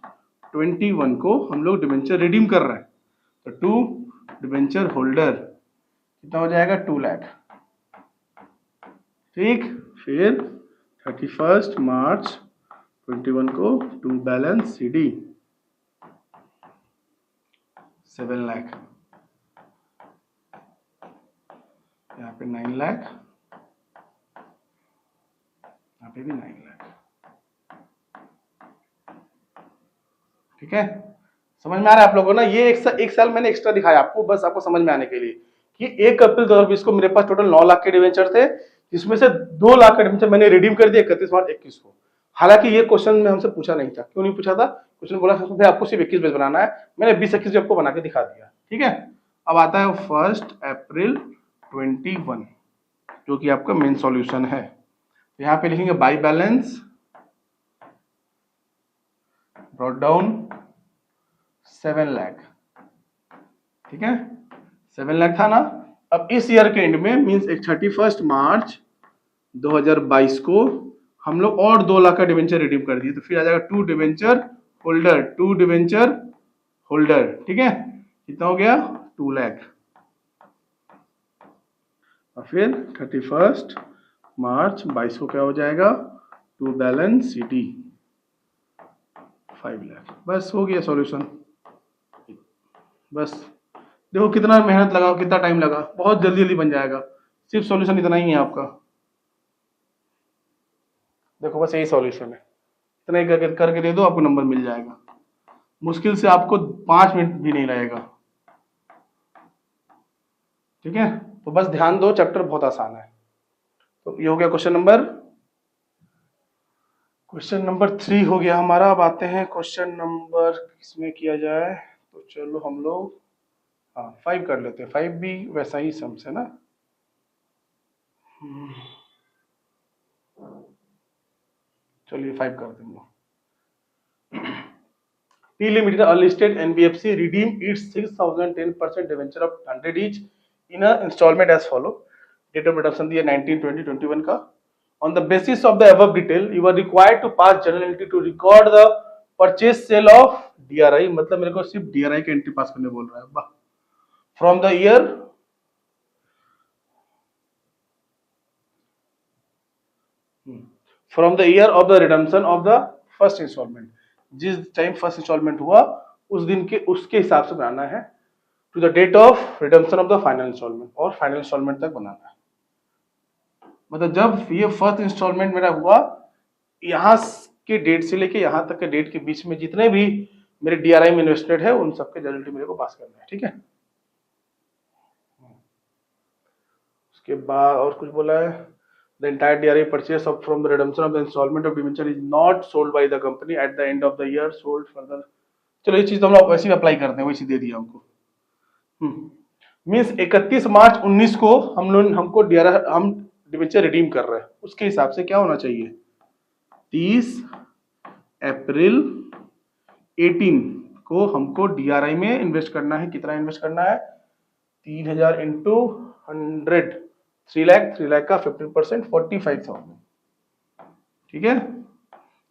21 को हम लोग डिवेंचर रिडीम कर रहे हैं, तो टू डिवेंचर होल्डर कितना हो जाएगा 2 लाख, ठीक। फिर 31 मार्च 21 को टू बैलेंस सीडी 7 लाख, यहाँ पे 9 लाख, यहाँ पे भी 9 लाख, ठीक है। समझ में आ रहा है आप लोगों को ना। ये एक साल मैंने एक्स्ट्रा दिखाया आपको, बस आपको समझ में आने के लिए कि 1 अप्रैल 2020 को मेरे पास टोटल 9 लाख के डिवेंचर थे, जिसमें से 2 लाख का डिवेंचर मैंने रिडीम कर दिया 31 मार्च 21 को। हालांकि ये क्वेश्चन में हमसे पूछा नहीं था। क्यों नहीं पूछा था? क्वेश्चन बोला भाई आपको सिर्फ 21 पेज बनाना है, मैंने 20-21 भी आपको बना के दिखा दिया, ठीक है। अब आता है 1 अप्रैल 21 जो कि आपका मेन सॉल्यूशन है। यहाँ पे लिखेंगे by balance brought down 7 lakh, ठीक है। 7 लाख था ना। अब इस ईयर के एंड में मींस 31 मार्च 2022 को हम लोग और 2 लाख का डिवेंचर रिडीम कर दिए, तो फिर आ जाएगा टू डिवेंचर होल्डर, ठीक है। कितना हो गया 2 लाख, और फिर 31 मार्च 22 को क्या हो जाएगा टू बैलेंस सीटी 5 लाख। बस हो गया सॉल्यूशन। बस देखो कितना मेहनत लगा, कितना टाइम लगा, बहुत जल्दी जल्दी बन जाएगा। सिर्फ सॉल्यूशन इतना ही है आपका। देखो बस यही सॉल्यूशन है, इतना ही करके दे दो, आपको नंबर मिल जाएगा। मुश्किल से आपको 5 मिनट भी नहीं लगेगा, ठीक है। तो बस ध्यान दो, चैप्टर बहुत आसान है। तो ये हो गया क्वेश्चन नंबर 3 हो गया हमारा। अब आते हैं क्वेश्चन नंबर किसमें किया जाए, तो चलो हम लोग 5 कर लेते हैं। 5 भी वैसा ही सम्स है ना। चलिए 5 कर देंगे। T Limited, a listed NBFC, redeem its 6,010% debenture of 100 each in a installment as follow. Date of redemption दिया 19/20/21 का। On the basis of the above detail, you are required to pass journal entry to record the purchase sale of DRI। मतलब मेरे को सिर्फ DRI की entry पास करने बोल रहा है। वाह। From the year of the redemption of the first installment, जिस टाइम फर्स्ट इंस्टॉलमेंट हुआ उस दिन के उसके हिसाब से बनाना है, to the date of redemption of the final installment, और फाइनल इंस्टॉलमेंट तक बनाना है। मतलब जब ये फर्स्ट इंस्टॉलमेंट मेरा हुआ, यहाँ के डेट से लेके यहाँ तक के डेट के बीच में जितने भी मेरे DRI में इन्वेस्टेड है उन सबके जर्नल मेरे को पास करना है, ठीक है। उसके बाद और कुछ बोला है, the entire DRI purchase from the redemption of the installment of debenture is not sold by the company at the end of the year, sold further। चलो ये चीज तो हम लोग वैसे ही अप्लाई करते हैं, वैसे दे दिया हमको। मींस 31 मार्च 19 को हमको हम डिबेंचर रिडीम कर रहे हैं, उसके हिसाब से क्या होना चाहिए 30 अप्रैल 18 को हमको DRI में इन्वेस्ट करना है। कितना इन्वेस्ट करना है 3000 इंटू 100, 3 लाख का 15% 45,000, ठीक है।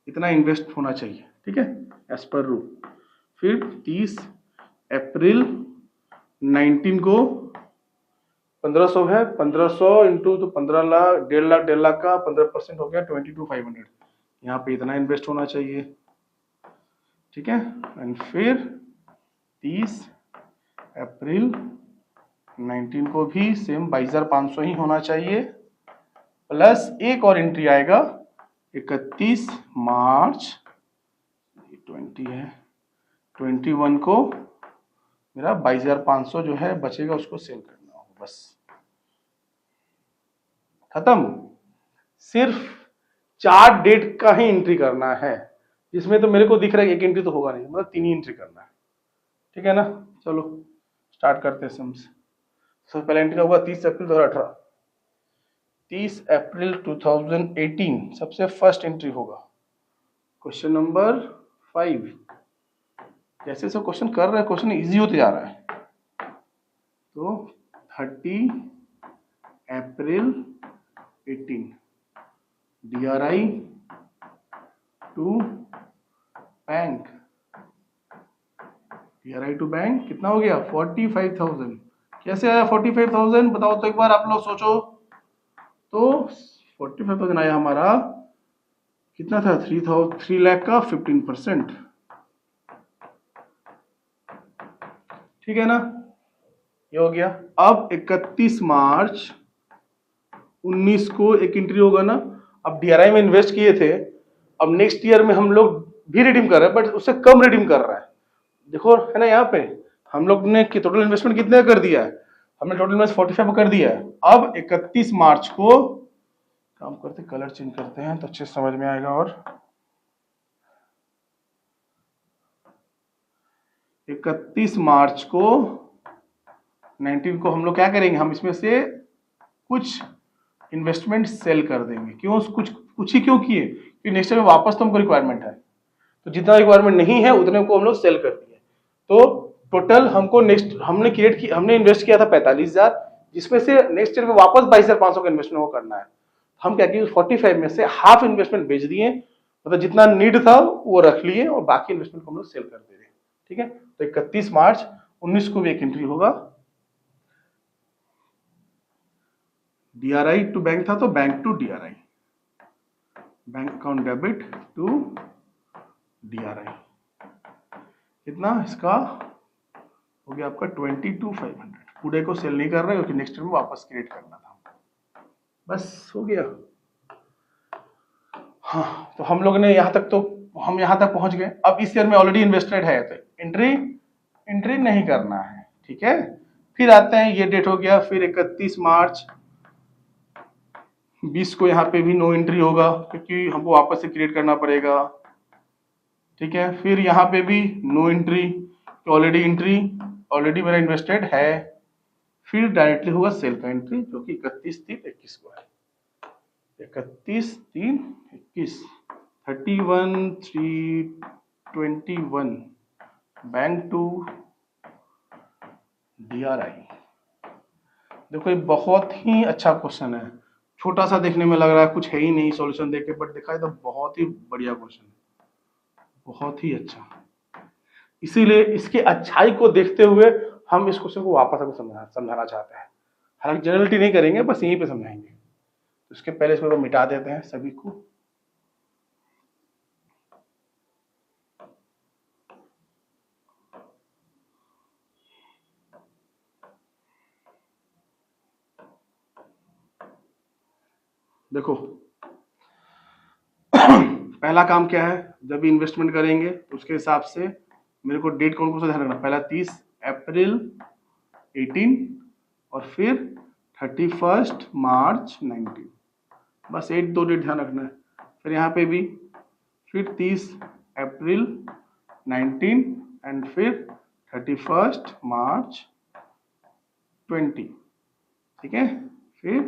इतना इन्वेस्ट होना चाहिए, ठीक है, एज पर रूल। फिर 30 अप्रैल 19 को 1500 है, 1500 इंटू तो 15 लाख, 1.5 लाख का 15% हो गया 22,500। यहाँ पे इतना इन्वेस्ट होना चाहिए, ठीक है। एंड फिर 30 अप्रैल 19 को भी सेम 22,500 ही होना चाहिए, प्लस एक और एंट्री आएगा 31 मार्च 20 है, 21 को मेरा 22,500 जो है बचेगा, उसको सेल करना होगा, बस खत्म। सिर्फ 4 डेट का ही एंट्री करना है, जिसमें तो मेरे को दिख रहा है एक एंट्री तो होगा नहीं, मतलब 3 ही एंट्री करना है, ठीक है ना। चलो स्टार्ट करते हैं सम्स। सबसे पहला एंट्री होगा 30 अप्रैल 2018, 30 अप्रैल 2018 सबसे फर्स्ट एंट्री होगा। Question number 5। जैसे सब क्वेश्चन कर रहे हैं, क्वेश्चन इजी होते जा रहा है। तो 30 April 18 DRI to bank, DRI to bank कितना हो गया 45,000। कैसे आया 45,000 बताओ तो एक बार आप लोग सोचो। तो 45,000 आया हमारा, कितना था 3 लाख का 15%, ठीक है ना, ये हो गया। अब 31 मार्च 19 को एक एंट्री होगा ना। अब DRI में इन्वेस्ट किए थे, अब नेक्स्ट ईयर में हम लोग भी रिडीम कर रहे हैं, बट उससे कम रिडीम कर रहा है। देखो है ना, यहाँ पे हम लोग ने टोटल इन्वेस्टमेंट कितने कर दिया है, हमने टोटल इन्वेस्ट 45 कर दिया है। अब 31 मार्च को काम करते, कलर चेंज करते हैं तो अच्छे समझ में आएगा। और 31 मार्च को 19 को हम लोग क्या करेंगे, हम इसमें से कुछ इन्वेस्टमेंट सेल कर देंगे। क्यों, कुछ ही क्यों किए, क्योंकि नेक्स्ट टाइम वापस तो हमको रिक्वायरमेंट है, तो जितना रिक्वायरमेंट नहीं है उतने को हम लोग सेल कर दिए। तो टोटल हमको नेक्स्ट हमने इन्वेस्ट किया था 45,000, जिसमें से नेक्स्ट ईयर में वापस 22,500 का इन्वेस्टमेंट वो करना है। हम क्या किए 45 में से हाफ इन्वेस्टमेंट बेच दिए, मतलब जितना नीड था वो रख लिए और बाकी इन्वेस्टमेंट को हम लोग सेल कर दे रहे हैं, ठीक है। तो 31 मार्च 19 को भी एक एंट्री होगा। DRI टू बैंक था तो bank to DRI, bank account debit to DRI, कितना इसका हो गया आपका 22,500। पूरे को सेल नहीं कर रहे क्योंकि नेक्स्ट ईयर में वापस क्रिएट करना था, बस हो गया। हाँ, तो हम लोग ने यहाँ तक पहुंच गए। अब इस ईयर में ऑलरेडी इन्वेस्टेड है तो एंट्री नहीं करना है, ठीक है। फिर आते हैं, ये डेट हो गया, फिर 31 मार्च 20 को यहाँ पे भी नो एंट्री होगा क्योंकि हमको वापस से क्रिएट करना पड़ेगा, ठीक है। फिर यहाँ पे भी नो एंट्री, ऑलरेडी मेरा इन्वेस्टेड है। फिर डायरेक्टली होगा सेल का एंट्री जो कि 31/3/21 को है। 31/3/21, 31/3/21 बैंक टू DRI। देखो ये बहुत ही अच्छा क्वेश्चन है, छोटा सा देखने में लग रहा है, कुछ है ही नहीं सॉल्यूशन देके, बट देखा है तो बहुत ही बढ़िया क्वेश्चन है, बहुत ही अच्छा। इसीलिए इसके अच्छाई को देखते हुए हम इस क्वेश्चन को वापस समझाना चाहते हैं। हालांकि जनरलिटी नहीं करेंगे, बस यहीं पे समझाएंगे। तो इसके पहले इसको मिटा देते हैं सभी को। देखो पहला काम क्या है, जब भी इन्वेस्टमेंट करेंगे उसके हिसाब से मेरे को डेट कौन सा ध्यान रखना, पहला 30 अप्रैल 18 और फिर 31 मार्च 19, बस 2 डेट ध्यान रखना है। फिर यहाँ पे भी फिर 30 अप्रैल 19 एंड फिर 31 मार्च 20, ठीक है। फिर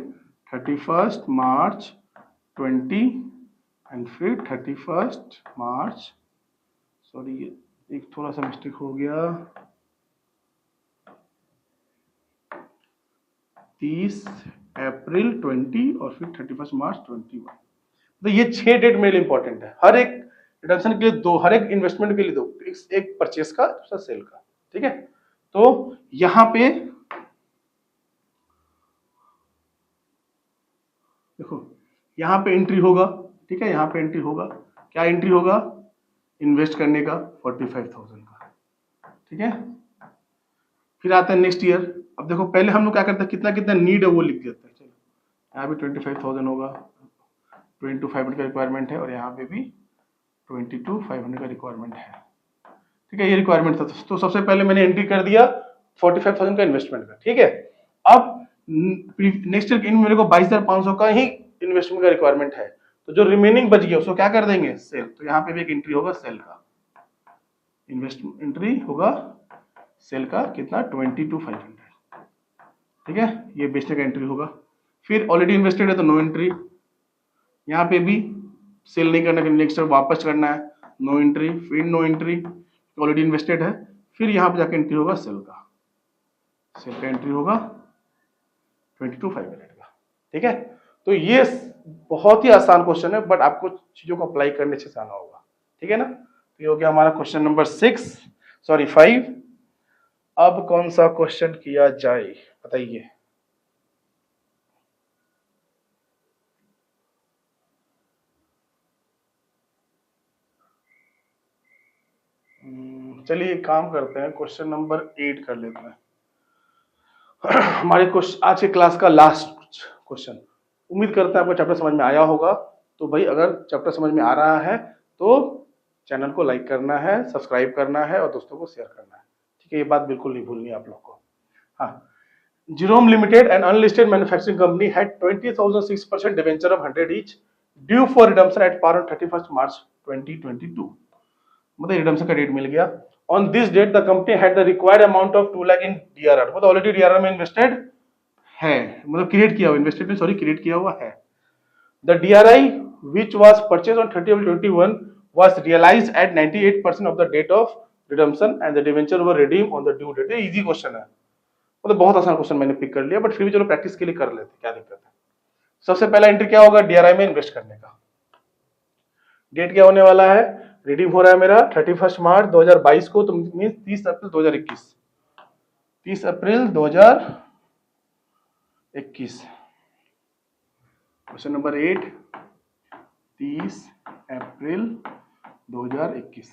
31 मार्च 20 एंड फिर 31 मार्च, सॉरी ये एक थोड़ा सा मिस्टेक हो गया, 30 अप्रैल 20 और फिर 31 मार्च 21। तो ये 6 डेट मेरे लिए इंपॉर्टेंट है, हर एक रिडम्पशन के लिए 2, हर एक इन्वेस्टमेंट के लिए 2, एक परचेस का दूसरा सेल का, ठीक है। तो यहाँ पे यहाँ पे एंट्री होगा, ठीक है, यहाँ पे एंट्री होगा, क्या एंट्री होगा, इन्वेस्ट करने का 45,000 का, ठीक है। फिर आता है नेक्स्ट ईयर। अब देखो पहले हम लोग क्या करते हैं, कितना कितना नीड है वो लिख देते हैं। चलो यहाँ पे 25,000 होगा, 22,500 का रिक्वायरमेंट है, और यहाँ पे भी 22,500 का रिक्वायरमेंट है, ठीक है, ये रिक्वायरमेंट था। तो सबसे पहले मैंने एंट्री कर दिया 45,000 का इन्वेस्टमेंट का, ठीक है। अब नेक्स्ट ईयर मेरे को 22,500 का ही इन्वेस्टमेंट का रिक्वायरमेंट है, तो जो रिमेनिंग बच गया उसको क्या कर देंगे, सेल। तो यहाँ पे भी एक एंट्री होगा सेल का, इन्वेस्टमेंट एंट्री होगा सेल का, कितना 22,500, ठीक है, ये बेचने का एंट्री होगा। फिर ऑलरेडी इन्वेस्टेड है तो नो एंट्री, यहाँ पे भी सेल नहीं करना, फिर नेक्स्ट ईयर वापस करना है, नो एंट्री, फिर नो एंट्री, ऑलरेडी इन्वेस्टेड है। फिर यहाँ पे जाके एंट्री होगा सेल का, सेल का एंट्री होगा 22,500 का, ठीक है। तो ये बहुत ही आसान क्वेश्चन है, बट आपको चीजों को अप्लाई करने से जाना होगा, ठीक है ना। तो ये हो गया हमारा क्वेश्चन नंबर 5। अब कौन सा क्वेश्चन किया जाए बताइए। चलिए एक काम करते हैं, क्वेश्चन नंबर 8 कर लेते हैं। हमारे क्वेश्चन आज के क्लास का लास्ट क्वेश्चन। उम्मीद करते हैं आपको चैप्टर समझ में आया होगा। तो भाई अगर चैप्टर समझ में आ रहा है तो चैनल को लाइक करना है, सब्सक्राइब करना है और दोस्तों को शेयर करना है, ठीक है। ये बात बिल्कुल नहीं भूलनी आप लोग को। हाँ, Jerome Limited, an unlisted manufacturing company, had 20,006% debenture of 100 each due for redemption at par on 31st March 2022. मतलब रिडम्पशन का डेट मिल गया। On this date the company had the required amount of 2 lakh in DRR, मतलब already DRR में invested है, मतलब create किया हुआ, इन्वेस्टेड में सॉरी क्रिएट किया हुआ है। The DRI which was purchased on 30 April 2021 was realized at 98% of the date of redemption and the debenture were redeem on the due date. ये इजी क्वेश्चन है, मतलब बहुत आसान क्वेश्चन मैंने पिक कर लिया, बट फिर भी चलो प्रैक्टिस के लिए कर लेते, क्या दिक्कत है। सबसे पहला एंट्री क्या होगा, डीआरआई में इन्वेस्ट करने का। डेट क्या होने वाला है, रिडीम हो रहा है मेरा 31 मार्च 2022 को, तो mean 30 April 2021, 30 April 2021। Question number 8, 30 April 2021,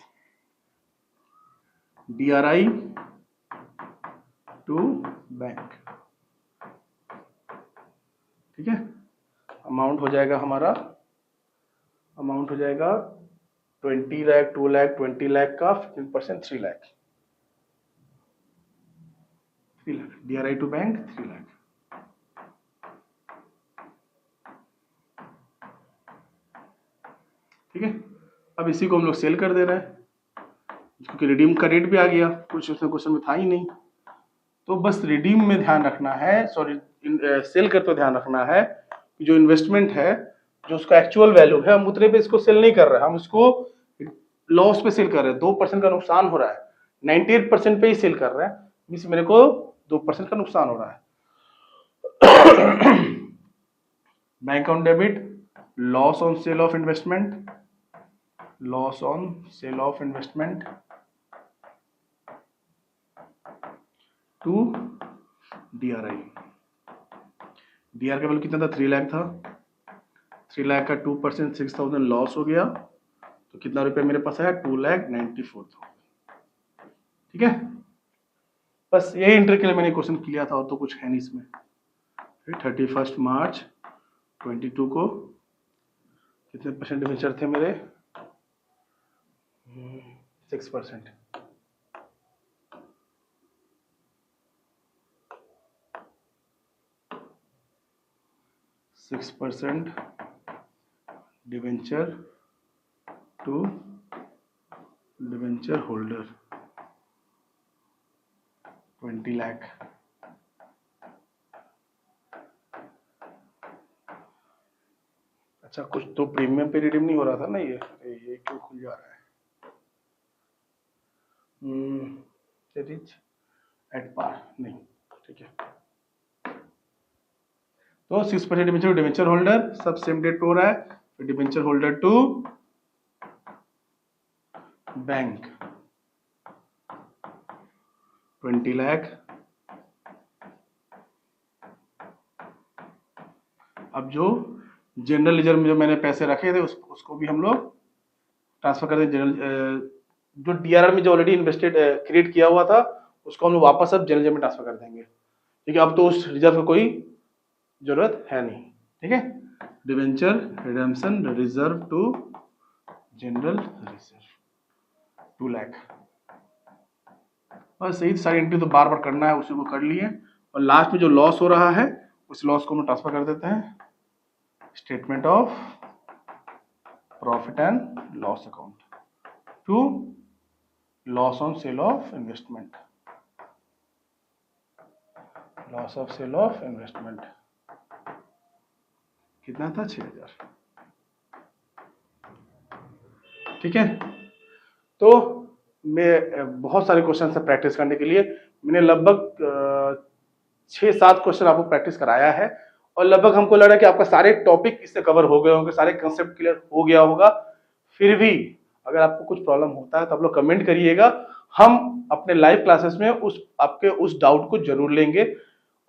DRI to bank, ठीक है। अमाउंट हो जाएगा हमारा, अमाउंट हो जाएगा 20 लाख, 2 लाख, 20 लाख का 15% 3 lakh, 3 lakh DRI to bank 3 lakh, ठीक है। अब इसी को हम लोग सेल कर दे रहे हैं, क्योंकि रिडीम का रेट भी आ गया, कुछ उसमें क्वेश्चन में था ही नहीं। तो बस रिडीम में ध्यान रखना है, सॉरी सेल करते हुए ध्यान रखना है कि जो इन्वेस्टमेंट है, जो उसका एक्चुअल वैल्यू है, हम उतने पे इसको सेल नहीं कर रहे हैं, हम इसको लॉस पे सेल कर रहे हैं। 2% का नुकसान हो रहा है, 98% पे ही सेल कर रहे हैं, मींस मेरे को 2% का नुकसान हो रहा है। Bank on debit, loss on sale of investment, loss on sale of investment to DRI. DR का वैल्यू कितना था, 3 लाख था, 3 लाख का 2% 6,000 लॉस हो गया, तो कितना रुपया मेरे पास आया, 2,94,000, ठीक है। बस यही एंट्री के लिए मैंने क्वेश्चन किया था, और तो कुछ है नहीं इसमें। 31 मार्च 22 को कितने परसेंट डिवेंचर थे मेरे, 6%, 6% debenture to debenture holder 20 lakh. अच्छा, कुछ तो प्रीमियम पे रिडीम नहीं हो रहा था ना, ये क्यों खुल जा रहा है, एट पार नहीं, ठीक है। तो 6% डिवेंचर होल्डर, सब सेम डेट पे हो रहा है, तो debenture holder to bank 20 lakh. अब जो जनरल लेजर में जो मैंने पैसे रखे थे उसको भी हम लोग ट्रांसफर कर दें जनरल, जो डीआरआर में जो ऑलरेडी इन्वेस्टेड क्रिएट किया हुआ था उसको हम लोग वापस अब जनरल लेजर में ट्रांसफर कर देंगे, ठीक है। अब तो उस रिजर्व की कोई जरूरत है नहीं, ठीक है। Debenture redemption reserve to general reserve 2 lakh, बस यही सारी एंट्री तो बार बार करना है, उसी को कर लिए। और लास्ट में जो लॉस हो रहा है उस लॉस को हम ट्रांसफर कर देते हैं statement of profit and loss account to loss on sale of investment, loss of sale of investment कितना था 6000, ठीक है। तो मैं बहुत सारे क्वेश्चन से प्रैक्टिस करने के लिए मैंने लगभग 6-7 क्वेश्चन आपको प्रैक्टिस कराया है और लगभग हमको लग रहा है कि आपका सारे टॉपिक इससे कवर हो गए होंगे, सारे कंसेप्ट क्लियर हो गया होगा। फिर भी अगर आपको कुछ प्रॉब्लम होता है तो आप लोग कमेंट करिएगा, हम अपने लाइव क्लासेस में आपके उस डाउट को जरूर लेंगे।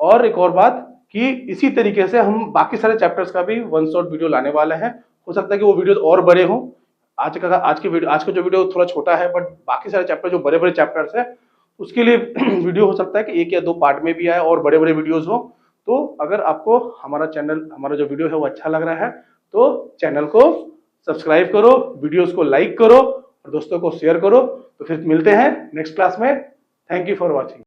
और एक और बात कि इसी तरीके से हम बाकी सारे चैप्टर्स का भी वन शॉट वीडियो लाने वाले हैं। हो सकता है कि वो वीडियो और बड़े हों, आज का जो वीडियो थोड़ा छोटा है, बट बाकी सारे चैप्टर जो बड़े बड़े चैप्टर्स है उसके लिए वीडियो हो सकता है कि 1 या 2 पार्ट में भी आए और बड़े बड़े वीडियोस हो। तो अगर आपको हमारा जो वीडियो है वो अच्छा लग रहा है तो चैनल को सब्सक्राइब करो, वीडियोस को लाइक करो और दोस्तों को शेयर करो। तो फिर मिलते हैं नेक्स्ट क्लास में। Thank you for watching.